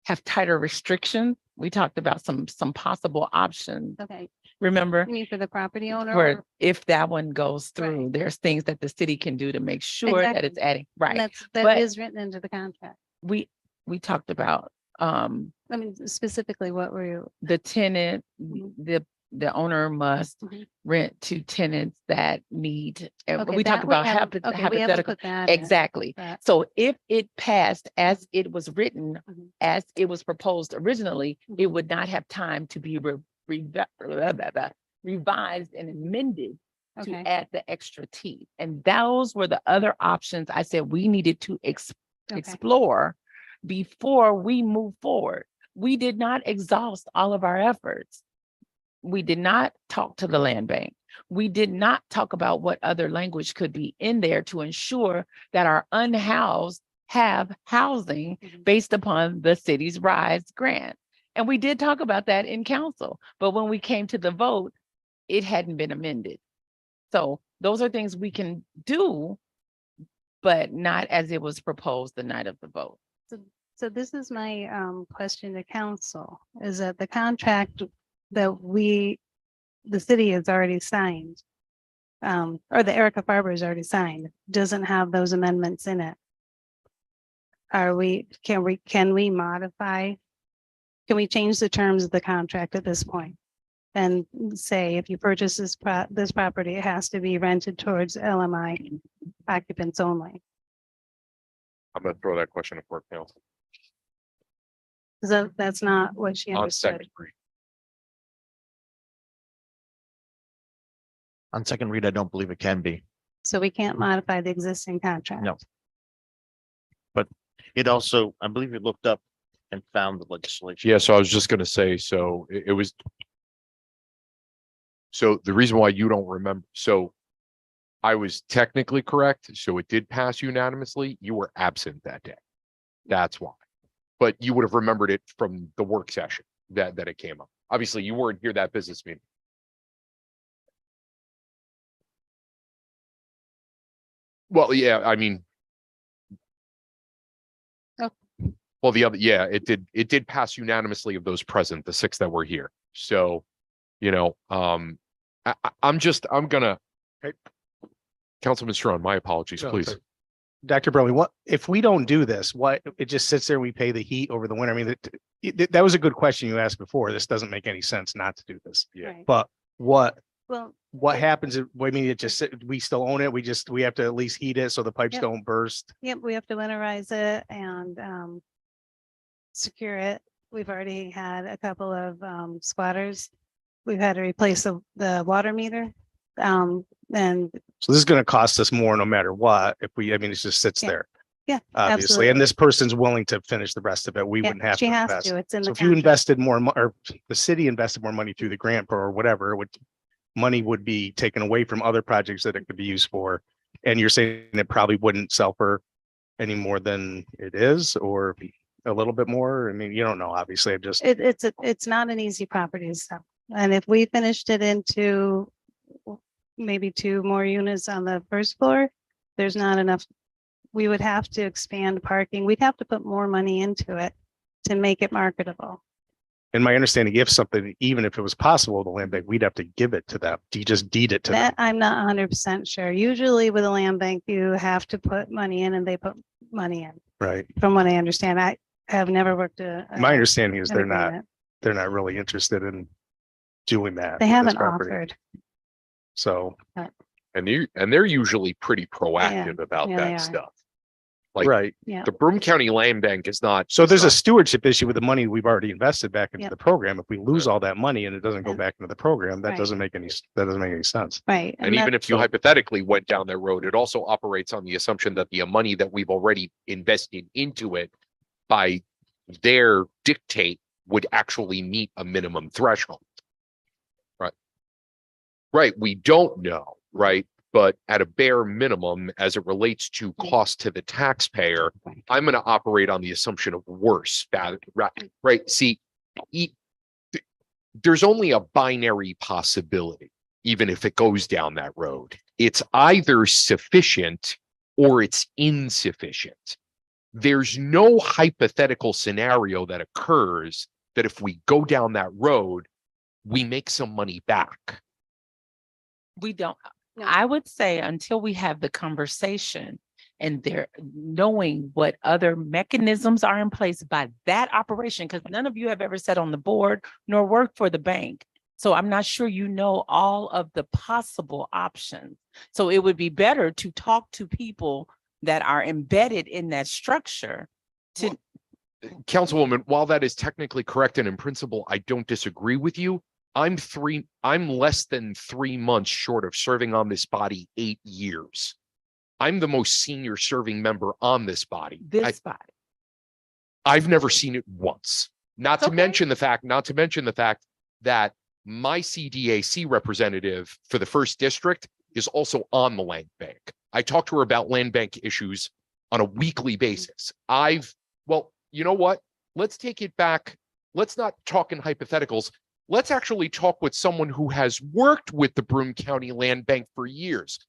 have tighter restrictions. We talked about some possible options. Okay. Remember? You mean for the property owner? Where or- if that one goes through, there's things that the city can do to make sure that it's Exactly. adding, And right? That But is written into the contract. we talked about I mean, specifically, what were you? the tenant, the owner must Mhm. rent to tenants that need, Okay, we that talked we about haven't- okay, we haven't hypothetical. put that in, Exactly. but- So if it passed as it was written, Mhm. as it was proposed originally, Mhm. it would not have time to be revised and amended to Okay. add the extra teeth. And those were the other options I said we needed to Okay. explore before we move forward. We did not exhaust all of our efforts. We did not talk to the land bank. We did not talk about what other language could be in there to ensure that our unhoused have housing based upon the city's RISE grant. And we did talk about that in council, but when we came to the vote, it hadn't been amended. So those are things we can do, but not as it was proposed the night of the vote. So this is my question to council, is that the contract that the city has already signed, or the Erica Farber has already signed, doesn't have those amendments in it. Can we modify? Can we change the terms of the contract at this point? And say, if you purchase this property, it has to be rented towards LMI occupants only. I'm gonna throw that question to Court Counsel. So that's not what she On understood. second read. On second read, I don't believe it can be. So we can't modify the existing contract. No. But it also, I believe it looked up and found the legislation. Yeah, so I was just gonna say, so it was. So the reason why you don't remember, so I was technically correct, so it did pass unanimously. You were absent that day. That's why. But you would have remembered it from the work session that it came up. Obviously, you weren't here that business meeting. Well, yeah, I mean. Oh. Well, it did pass unanimously of those present, the 6 that were here. So, I'm gonna. Councilman Strong, my apologies, So, please. Dr. Burley, what, if we don't do this, what, it just sits there, we pay the heat over the winter? I mean, that was a good question you asked before. This doesn't make any sense not to do this. Yeah. Right. But what Well, happens if, I mean, it just, we still own it. We have to at least heat it so the pipes Yep. don't burst. yep, we have to winterize it and secure it we've already had a couple of squatters. We've had to replace the water meter. And So this is gonna cost us more no matter what, if we, I mean, it just sits Yeah. there. yeah, Obviously, and absolutely. this person's willing to finish the rest of it. We Yeah, wouldn't have she to has invest. to. It's in So the if you contract. invested more, or the city invested more money through the grant or whatever, it would, money would be taken away from other projects that it could be used for. And you're saying it probably wouldn't sell for any more than it is, or a little bit more? I mean, you don't know, obviously, I'm just, It's not an easy property to sell. And if we finished it into maybe 2 more units on the first floor, there's not enough. We would have to expand parking. We'd have to put more money into it to make it marketable. in my understanding, if something, even if it was possible, the land bank, we'd have to give it to them. Do you just deed it to them? That I'm not 100% sure. Usually with a land bank, you have to put money in and they put money in, Right. from what I understand. I have never worked My understanding is an they're not agreement. really interested in doing that. They with this haven't property. offered. So, And they're usually pretty proactive about Yeah, they that are. stuff. Like right. Yeah. the Broome County Land Bank is not. So there's a not- stewardship issue with the money we've already invested back into Yep. the program. If we lose all that money and it doesn't go Yeah. back into the program, that Right. doesn't make any, that doesn't make any sense. Right. And that- even if you hypothetically went down that road, it also operates on the assumption that the money that we've already invested into it by their dictate would actually meet a minimum threshold. Right. Right. We don't know, right? But at a bare minimum, as it relates to cost to the taxpayer, I'm going to operate on the assumption of worse. Right. See, there's only a binary possibility, even if it goes down that road. It's either sufficient or it's insufficient. There's no hypothetical scenario that occurs that if we go down that road, we make some money back. We don't, I would say until we have the conversation and they're knowing what other mechanisms are in place by that operation, because none of you have ever sat on the board nor worked for the bank. So I'm not sure you know all of the possible options. So it would be better to talk to people that are embedded in that structure to, Councilwoman, while that is technically correct and in principle, I don't disagree with you. I'm less than 3 months short of serving on this body 8 years. I'm the most senior serving member on this body. this body. I've never seen it once. Not to Okay. mention the fact that my CDAC representative for the first district is also on the land bank. I talk to her about land bank issues on a weekly basis. Well, you know what? Let's take it back. Let's not talk in hypotheticals. Let's actually talk with someone who has worked with the Broome County Land Bank for years.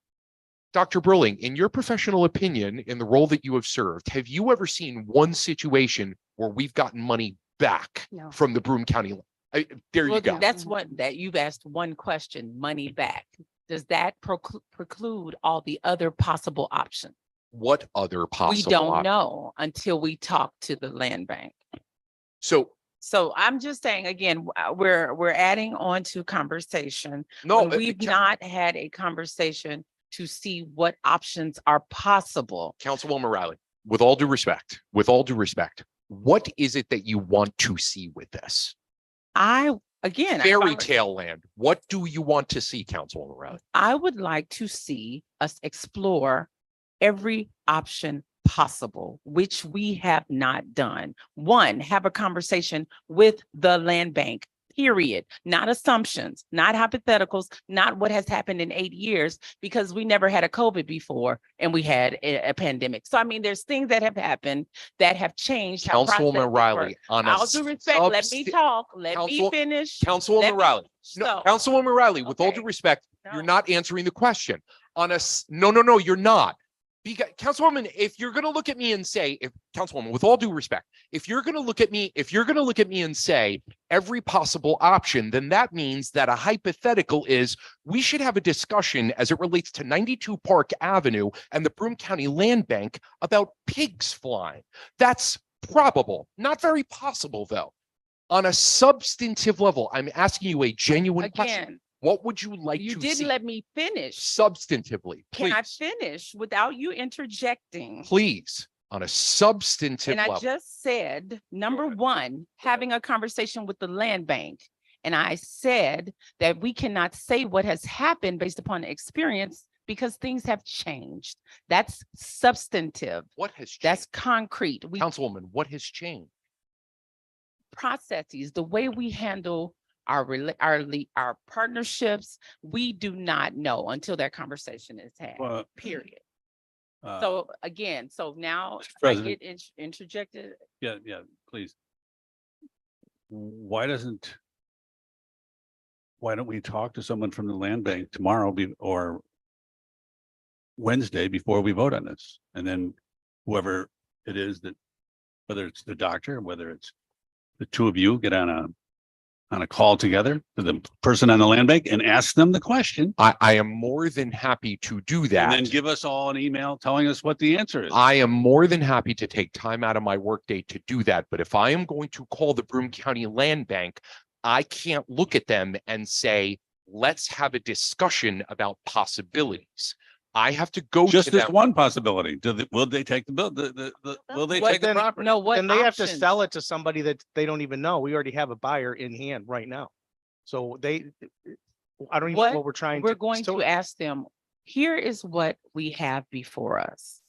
Dr. Burling, in your professional opinion, in the role that you have served, have you ever seen one situation where we've gotten money back No. from the Broome County? There you Well, go. that's what, that you've asked one question, money back. Does that preclude all the other possible options? What other possible? We don't op- know until we talk to the land bank. So So I'm just saying, again, we're adding on to conversation. no, when we've not had a conversation to see what options are possible. Councilwoman Riley, with all due respect, what is it that you want to see with this? Again, Fairy tale land. What do you want to see, Councilwoman Riley? I would like to see us explore every option possible, which we have not done. One, have a conversation with the land bank, period. Not assumptions, not hypotheticals, not what has happened in 8 years, because we never had a COVID before and we had a pandemic. So I mean, there's things that have happened that have changed. how Councilwoman processes Riley, work. on a All due respect, let me talk, let me Council- finish. Councilwoman Let me- Riley. No, So- Councilwoman Riley, with all due Okay. respect, you're No. not answering the question. No, you're not. Because Councilwoman, if you're going to look at me and say, Councilwoman, with all due respect, if you're going to look at me and say every possible option, then that means that a hypothetical is we should have a discussion as it relates to 92 Park Avenue and the Broome County Land Bank about pigs flying. That's probable, not very possible though. On a substantive level, I'm asking you a genuine question. Again, What would you like you to didn't see let me finish. substantively? Can I Please, finish without you interjecting? please. on a substantive And I level. just said, number one, having a conversation with the land bank. And I said that we cannot say what has happened based upon experience because things have changed. That's substantive. What has changed? That's concrete. We Councilwoman, what has changed? processes, the way we handle our partnerships, we do not know until that conversation is had, Well, period. uh, So again, so now Mr. I President. get interjected. Yeah, please. Why don't we talk to someone from the land bank tomorrow or Wednesday before we vote on this? And then whoever it is that, whether it's the doctor, whether it's the two of you, get on a call together to the person on the land bank and ask them the question. I am more than happy to do that. And then give us all an email telling us what the answer is. I am more than happy to take time out of my workday to do that. But if I am going to call the Broome County Land Bank, I can't look at them and say, let's have a discussion about possibilities. I have to go Just to as them. one possibility. Will they take the bill? Will they take the property? No, what And they have to options? sell it to somebody that they don't even know. We already have a buyer in hand right now. So I don't even know what we're trying to. We're going to ask them, here is what we have before us.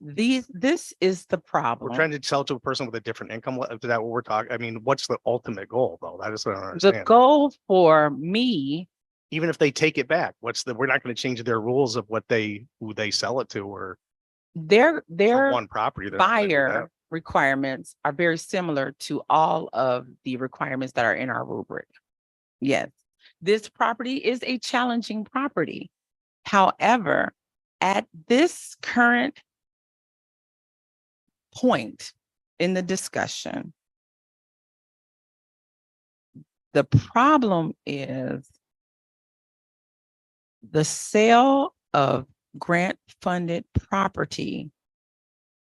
This is the problem. We're trying to sell to a person with a different income. Is that what we're talking? I mean, what's the ultimate goal though? I just don't The understand. goal for me, Even if they take it back, we're not going to change their rules of who they sell it to or their for one property. they're not gonna do that. buyer requirements are very similar to all of the requirements that are in our rubric. Yes, this property is a challenging property. However, at this current point in the discussion, the problem is the sale of grant-funded property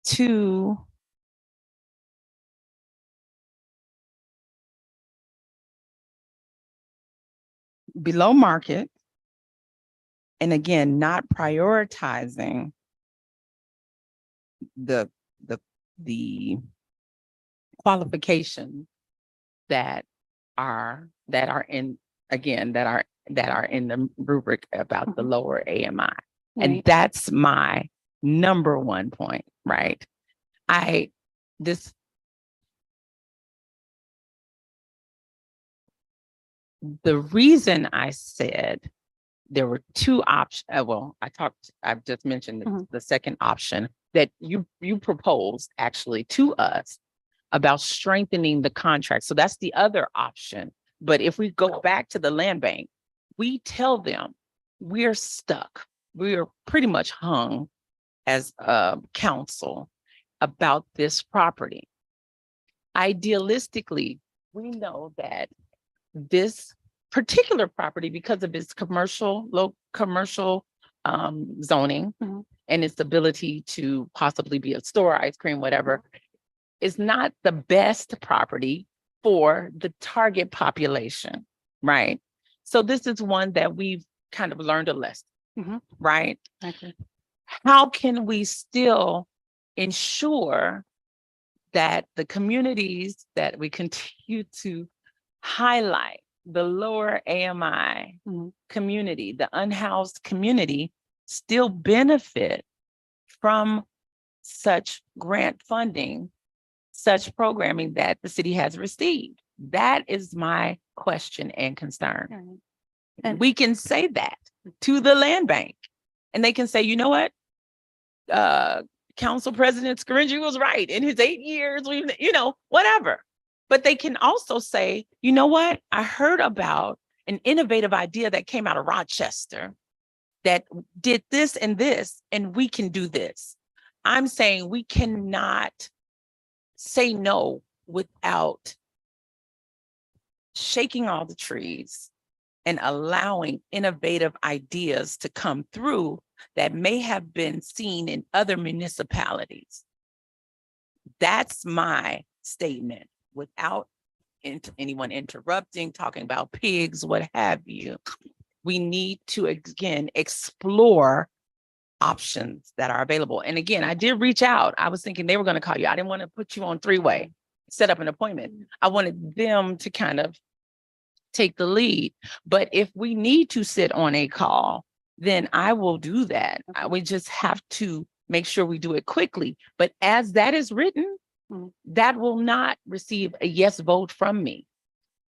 to below market, and again, not prioritizing the qualifications that are in, again, that are in the rubric about the lower AMI. And Right. that's my number one point, right? The reason I said there were two options, I've just mentioned the second option that you proposed actually to us about strengthening the contract. So that's the other option. But if we go back to the land bank, we tell them we're stuck. We're pretty much hung as a council about this property. Idealistically, we know that this particular property, because of its low commercial zoning and its ability to possibly be a store, ice cream, whatever, is not the best property for the target population, right? So this is one that we've kind of learned a lesson, right? Okay. How can we still ensure that the communities that we continue to highlight, the lower AMI community, the unhoused community, still benefit from such grant funding, such programming that the city has received? That is my question and concern. And we can say that to the land bank, and they can say, you know what? Council President Scaringi was right. In his 8 years, whatever. But they can also say, you know what? I heard about an innovative idea that came out of Rochester that did this, and we can do this. I'm saying we cannot say no without shaking all the trees and allowing innovative ideas to come through that may have been seen in other municipalities. That's my statement, without anyone interrupting, talking about pigs, what have you. We need to, again, explore options that are available. And again, I did reach out. I was thinking they were going to call you. I didn't want to put you on three-way, set up an appointment. I wanted them to kind of take the lead. But if we need to sit on a call, then I will do that. We just have to make sure we do it quickly. But as that is written, that will not receive a yes vote from me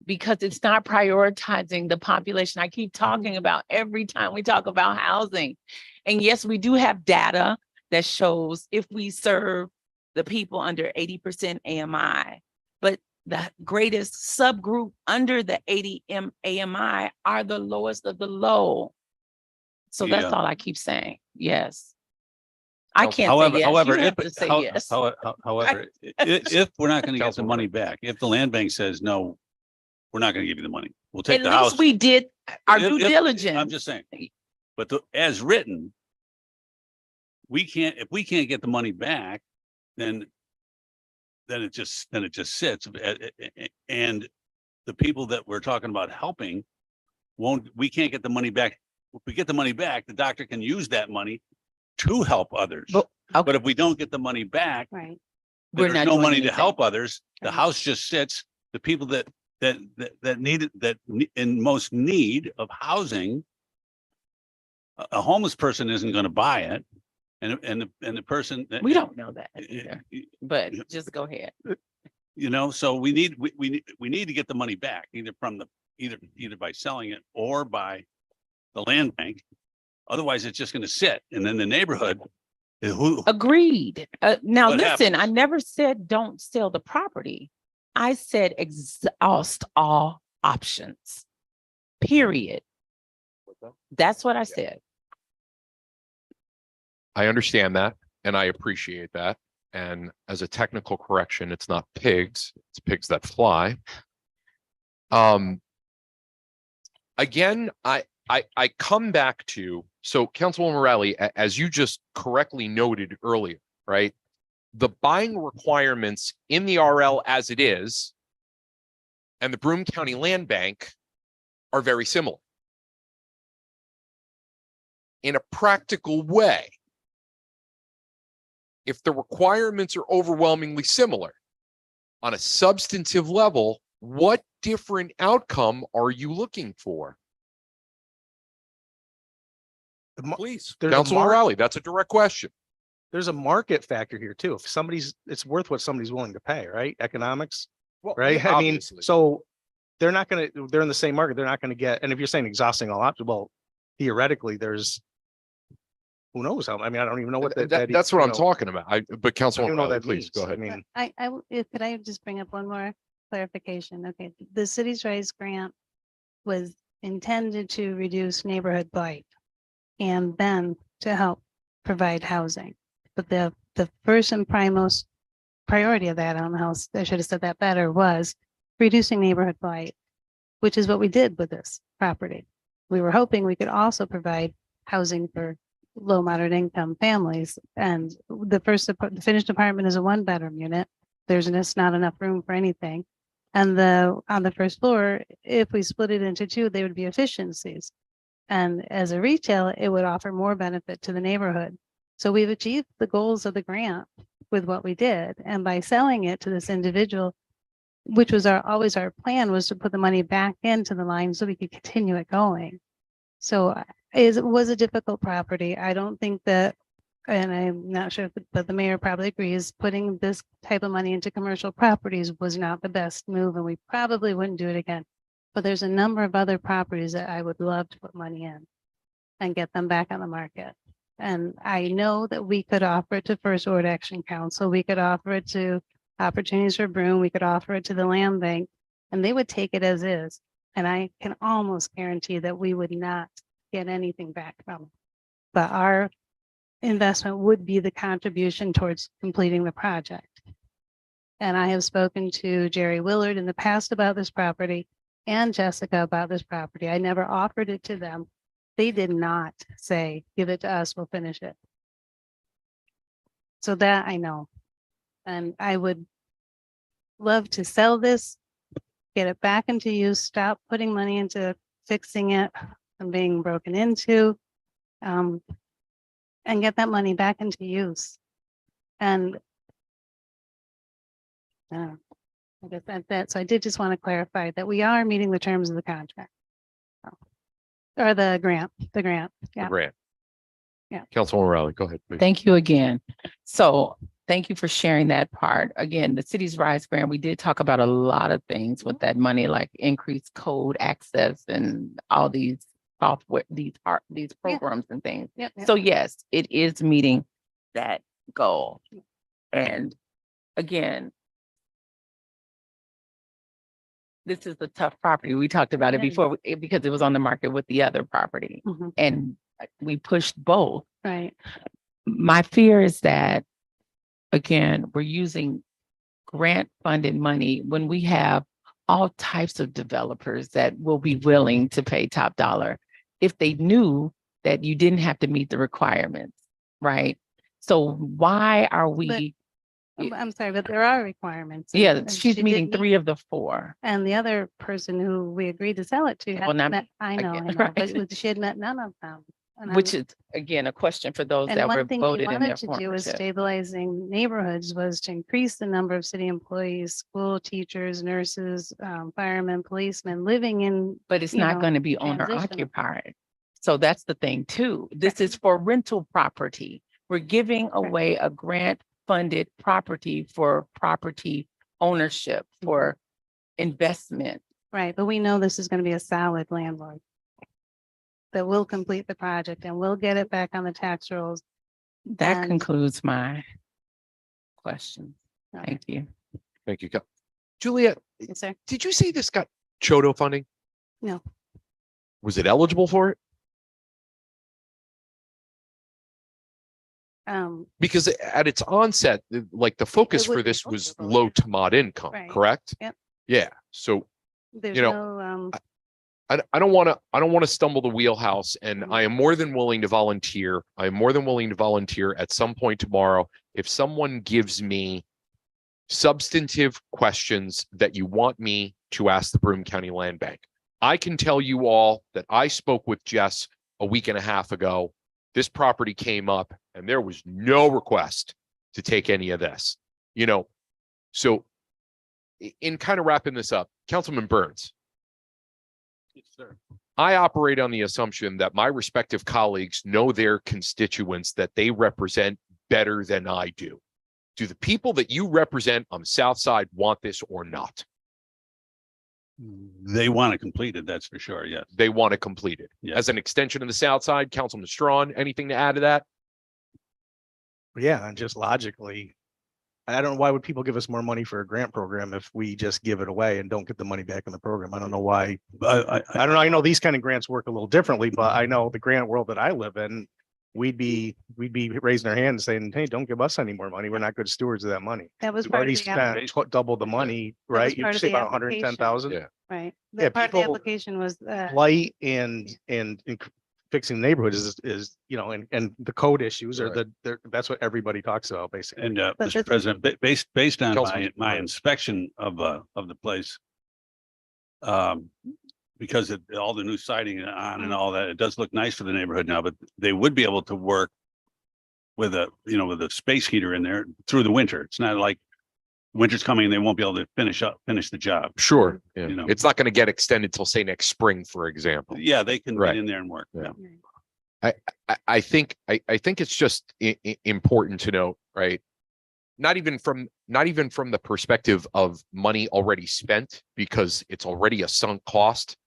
because it's not prioritizing the population I keep talking about every time we talk about housing. And yes, we do have data that shows if we serve the people under 80% AMI, but the greatest subgroup under the 80 AMI are the lowest of the low. So that's Yeah. all I keep saying. Yes. I can't say However, yes. however, You have if, to say how- yes. however, if we're not gonna get the Councilman money back, if the land bank says, no, we're not gonna give you the money, we'll take At the house. least we did our If- due if- diligence. I'm just saying, but as written, if we can't get the money back, then it just sits. And the people that we're talking about helping we can't get the money back. If we get the money back, the doctor can use that money to help others. But- okay. But if we don't get the money back, Right. We're there's not no doing money to anything. help others. The Right. house just sits. The people that need it, in most need of housing, a homeless person isn't going to buy it. And the person. We don't know that either, but just go ahead. You know, so we need to get the money back either by selling it or by the land bank. Otherwise, it's just going to sit. And then the neighborhood, who, Agreed. Now, What listen, I happens? never said don't sell the property. I said exhaust all options, period. That's what I said. I understand that and I appreciate that. And as a technical correction, it's not pigs, it's pigs that fly. Again, I come back to, so Councilwoman Morelli, as you just correctly noted earlier, right? The buying requirements in the RL as it is and the Broome County Land Bank are very similar. In a practical way, if the requirements are overwhelmingly similar on a substantive level, what different outcome are you looking for? Please, there's a Councilman mar- Rowley, that's a direct question. There's a market factor here too. If it's worth what somebody's willing to pay, right? Economics, right? I mean, obviously. so they're in the same market. They're not gonna get, and if you're saying exhausting all options, well, theoretically, there's who knows how, I mean, I don't even know what That's what I'm talking about. But I don't Councilman even know Rowley, what that please means. go ahead. I mean, Could I just bring up one more clarification? Okay, the Cities Rise grant was intended to reduce neighborhood blight and then to help provide housing. But the first and primus priority of that, I don't know how I should have said that better, was reducing neighborhood blight, which is what we did with this property. We were hoping we could also provide housing for low moderate income families. And the finished apartment is a 1-bedroom unit. There's just not enough room for anything. And on the first floor, if we split it into two, they would be efficiencies. And as a retail, it would offer more benefit to the neighborhood. So we've achieved the goals of the grant with what we did. And by selling it to this individual, which was always our plan, was to put the money back into the line so we could continue it going. So it was a difficult property. I don't think that, and I'm not sure, but the mayor probably agrees, putting this type of money into commercial properties was not the best move, and we probably wouldn't do it again. But there's a number of other properties that I would love to put money in and get them back on the market. And I know that we could offer it to First Ward Action Council. We could offer it to Opportunities for Broome. We could offer it to the Land Bank, and they would take it as is. And I can almost guarantee that we would not get anything back from it. But our investment would be the contribution towards completing the project. And I have spoken to Jerry Willard in the past about this property and Jessica about this property. I never offered it to them. They did not say, give it to us, we'll finish it. So that I know. And I would love to sell this, get it back into use, stop putting money into fixing it and being broken into. and get that money back into use. And I guess that's that. So I did just want to clarify that we are meeting the terms of the contract. Or the grant, yeah. Grant. Yeah. Councilwoman Riley, go ahead, please. Thank you again. So thank you for sharing that part. Again, the City's Rise grant, we did talk about a lot of things with that money, like increased code access and all these software, these programs and things. Yep. So yes, it is meeting that goal. And again, this is a tough property. We talked about it Yeah. before because it was on the market with the other property Mhm. and we pushed both. Right. My fear is that, again, we're using grant funded money when we have all types of developers that will be willing to pay top dollar if they knew that you didn't have to meet the requirements, right? So why are we? I'm sorry, but there are requirements. and- Yeah, and she's she did meeting meet- 3 of the 4. And the other person who we agreed to sell it to Well, had not- met, I know, right. but she had met none of them. And Which I'm- is, again, a question for those And that were one thing we voted in their wanted to do with partnership. stabilizing neighborhoods was to increase the number of city employees, school teachers, nurses, firemen, policemen living in. But it's you not know, going to be owner transition. occupied. So that's the thing too. This is for rental property. We're giving away a grant funded property for property ownership, for investment. Right, but we know this is gonna be a solid landlord. That will complete the project and will get it back on the tax rolls. That And- concludes my question. Okay. Thank you. Thank you. Juliet, Yes, sir. did you say this got Chodo funding? No. Was it eligible for it? Because at its onset, like the focus would for be this was eligible, low yeah. to mod income, Right. correct? Yep. Yeah, so There's You know, no, I don't want to stumble the wheelhouse, and Mhm. I am more than willing to volunteer. I am more than willing to volunteer at some point tomorrow if someone gives me substantive questions that you want me to ask the Broome County Land Bank. I can tell you all that I spoke with Jess a week and a half ago. This property came up and there was no request to take any of this, so in kind of wrapping this up, Councilman Burns, Yes, sir. I operate on the assumption that my respective colleagues know their constituents that they represent better than I do. Do the people that you represent on the South Side want this or not? They want it completed, that's for sure, yes. They want it completed. Yeah. As an extension of the South Side, Councilman Strawn, anything to add to that? Yeah, and just logically, I don't know, why would people give us more money for a grant program if we just give it away and don't get the money back in the program? I don't know why. I don't know. I know these kind of grants work a little differently, but I know the grant world that I live in, we'd be raising our hands saying, hey, don't give us any more money. We're not good stewards of that money. that was We've part already of the, spent double the money, right? You part of say the about 110,000. Yeah. right. Yeah, The part of the people- application was, Light and fixing neighborhoods is, and the code issues are that's what everybody talks about basically. And But Mr. this- President, based on Councilman my Burns. inspection of the place. Because of all the new siding on and all that, it does look nice for the neighborhood now, but they would be able to work. With a space heater in there through the winter. It's not like winter's coming and they won't be able to finish the job. Sure. Yeah. You know. It's not going to get extended till say next spring, for example. Yeah, they can Right. get in there and work. Yeah. Yeah. I think it's just important to note, right? Not even from the perspective of money already spent, because it's already a sunk cost.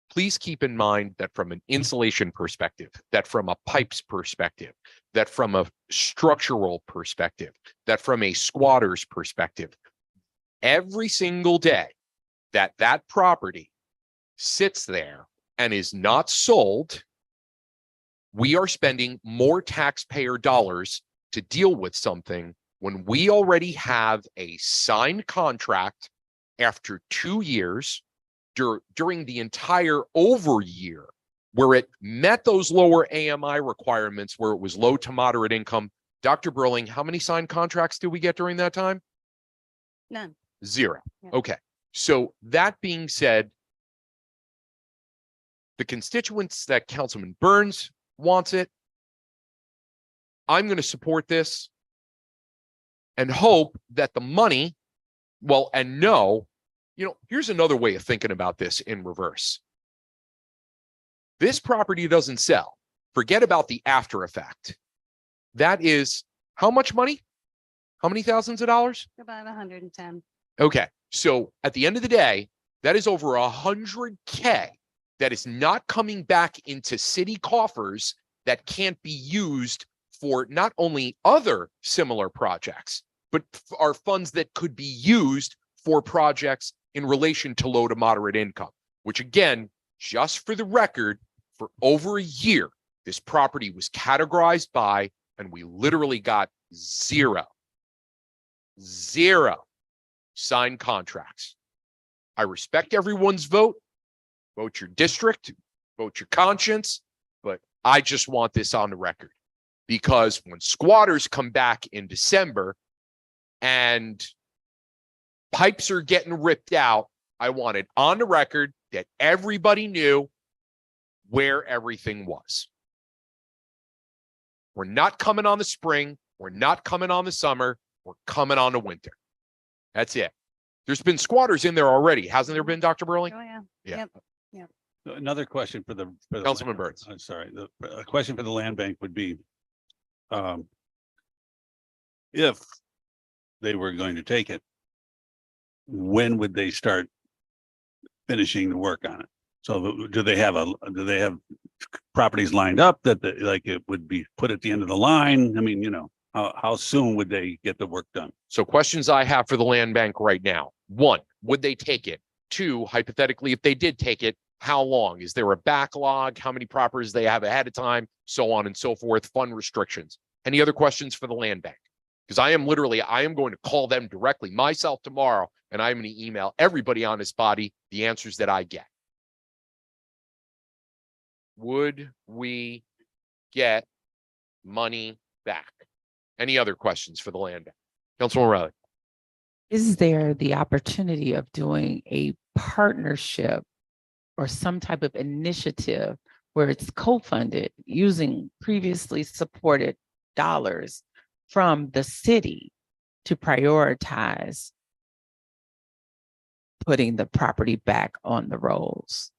Please keep in mind that from an insulation perspective, that from a pipes perspective, that from a structural perspective, that from a squatter's perspective, every single day that property sits there and is not sold, we are spending more taxpayer dollars to deal with something when we already have a signed contract after 2 years during the entire over year where it met those lower AMI requirements, where it was low to moderate income. Dr. Burling, how many signed contracts did we get during that time? none. 0. Yeah. Okay. So that being said, the constituents that Councilman Burns wants it, I'm going to support this and hope that the money, well, and no, here's another way of thinking about this in reverse. This property doesn't sell. Forget about the after effect. That is how much money? How many thousands of dollars? About 110. Okay. So at the end of the day, that is over $100K that is not coming back into city coffers that can't be used for not only other similar projects, but are funds that could be used for projects in relation to low to moderate income, which again, just for the record, for over a year, this property was categorized by, and we literally got zero signed contracts. I respect everyone's vote. Vote your district, vote your conscience, but I just want this on the record, because when squatters come back in December and pipes are getting ripped out, I want it on the record that everybody knew where everything was. We're not coming on the spring. We're not coming on the summer. We're coming on the winter. That's it. There's been squatters in there already, hasn't there been, Dr. Burley? Oh, yeah. Yeah. Yep. Another question for the. Councilman Burns. I'm sorry, a question for the land bank would be, if they were going to take it, when would they start finishing the work on it? So do they have properties lined up that it would be put at the end of the line? I mean, how soon would they get the work done? So questions I have for the land bank right now. 1, would they take it? 2, hypothetically, if they did take it, how long? Is there a backlog? How many properties they have ahead of time? So on and so forth, fund restrictions. Any other questions for the land bank? Because I am going to call them directly myself tomorrow, and I'm going to email everybody on this body the answers that I get. Would we get money back? Any other questions for the land bank? Councilman Riley. Is there the opportunity of doing a partnership or some type of initiative where it's co-funded using previously supported dollars from the city to prioritize putting the property back on the rolls?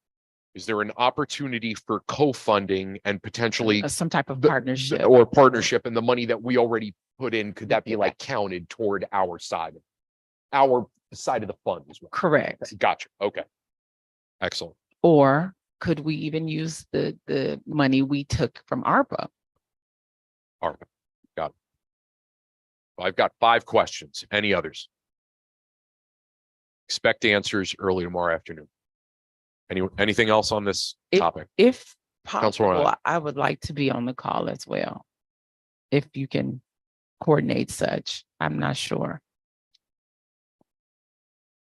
Is there an opportunity for co-funding and potentially Some type of the- partnership? or partnership, and the money that we already put in, could that be like counted toward our side of the fund as well? Correct. Gotcha. Okay. Excellent. Or could we even use the money we took from ARPA? ARPA. Got it. I've got 5 questions. Any others? Expect answers early tomorrow afternoon. Anything else on this topic? If Councilwoman possible, Riley. I would like to be on the call as well. If you can coordinate such, I'm not sure.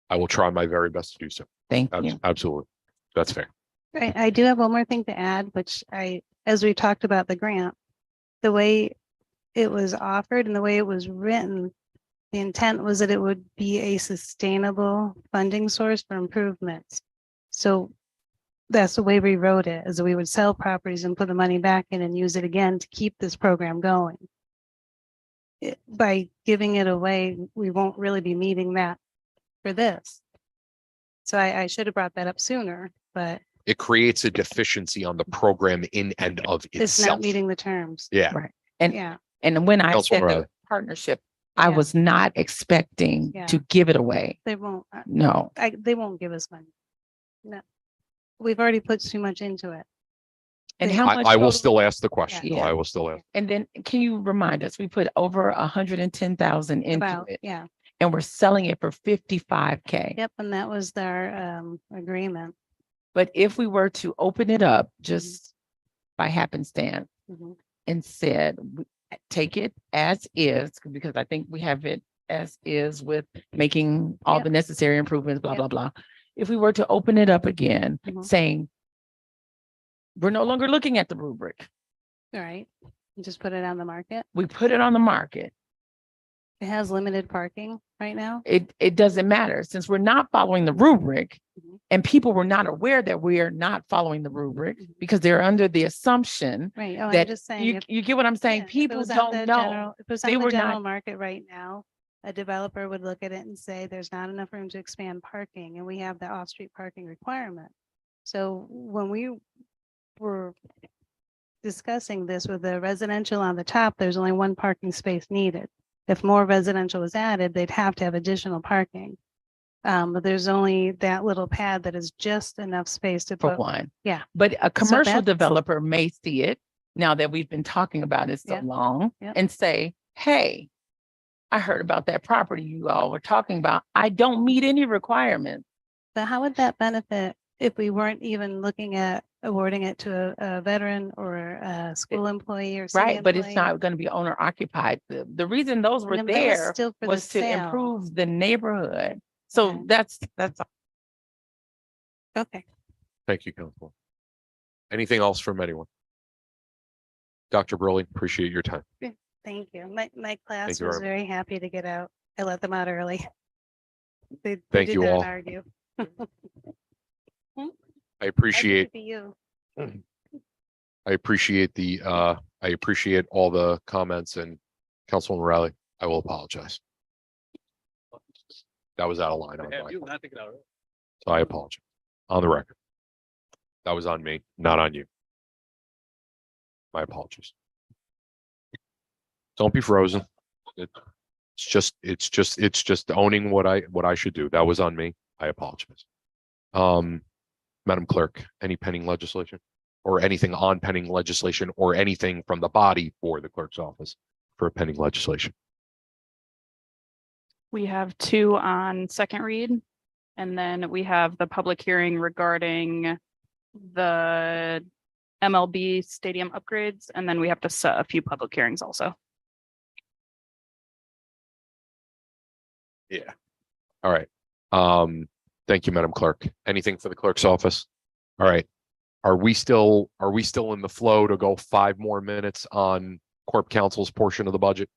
I will try my very best to do so. Thank you. Absolutely. That's fair. I do have one more thing to add, which as we talked about the grant, the way it was offered and the way it was written, the intent was that it would be a sustainable funding source for improvements. So that's the way we wrote it, is that we would sell properties and put the money back in and use it again to keep this program going. By giving it away, we won't really be meeting that for this. So I should have brought that up sooner, but It creates a deficiency on the program in and of it's itself. not meeting the terms. Yeah. Right. And Yeah, and when I Councilwoman said Riley. the partnership, I Yeah. was not expecting Yeah. to give it away. they won't, No. they won't give us money. No, we've already put too much into it. And how much? I will total- still ask the question. Yeah. I will still ask. And then can you remind us, we put over 110,000 into About, it yeah, and we're selling it for 55K. yep, and that was their agreement. But if we were to open it up just by happenstance Mhm. and said, take it as is, because I think we have it as is with making all Yep. the necessary improvements, blah, Yep. blah, blah. If we were to open it up again, Mhm. saying, we're no longer looking at the rubric, All right, you just put it on the market. we put it on the market. It has limited parking right now. It doesn't matter. Since we're not following the rubric, Mhm. And people were not aware that we are not following the rubric Mhm. because they're under the assumption Right. Oh, I'm that just saying. you, if- you get what I'm saying? yeah, if it People was on don't the know. general- If it was They on the were general not- market right now, a developer would look at it and say, there's not enough room to expand parking, and we have the off-street parking requirement. So when we were discussing this with the residential on the top, there's only one parking space needed. If more residential was added, they'd have to have additional parking. But there's only that little pad that is just enough space to For put. one. Yeah. But a commercial that's- developer may see it now that we've been talking about it so Yeah. long Yep. and say, hey, I heard about that property you all were talking about. I don't meet any requirements. But how would that benefit if we weren't even looking at awarding it to a veteran or a school employee or city Right, but it's employee? not going to be owner occupied. The reason those were No, that was there still for the was to sale. improve the neighborhood. So Okay. that's Okay. Thank you, Council. Anything else from anyone? Dr. Burley, appreciate your time. Thank you. My class you was very very happy to get out. I let them out early. They Thank did you not all. argue. I appreciate, For you. I appreciate I appreciate all the comments, and Councilman Riley, I will apologize. That was out of line. on my part. So I apologize on the record. That was on me, not on you. My apologies. Don't be frozen. It's just owning what I should do. That was on me. I apologize. Madam Clerk, any pending legislation or anything on pending legislation or anything from the body for the clerk's office for pending legislation? We have two on second read. And then we have the public hearing regarding the MLB stadium upgrades. And then we have to set a few public hearings also. Yeah. All right. Thank you, Madam Clerk. Anything for the clerk's office? All right. Are we still in the flow to go 5 more minutes on Corp Council's portion of the budget?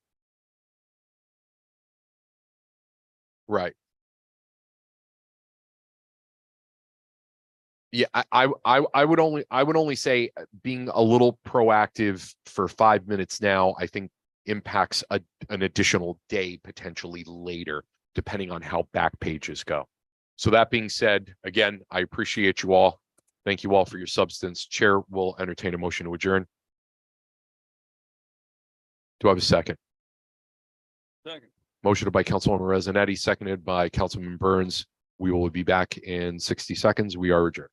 Right. Yeah, I would only say being a little proactive for 5 minutes now, I think impacts an additional day potentially later, depending on how back pages go. So that being said, again, I appreciate you all. Thank you all for your substance. Chair will entertain a motion to adjourn. Do I have a second? Second. Motion by Councilwoman Rezanetti, seconded by Councilman Burns. We will be back in 60 seconds. We are adjourned.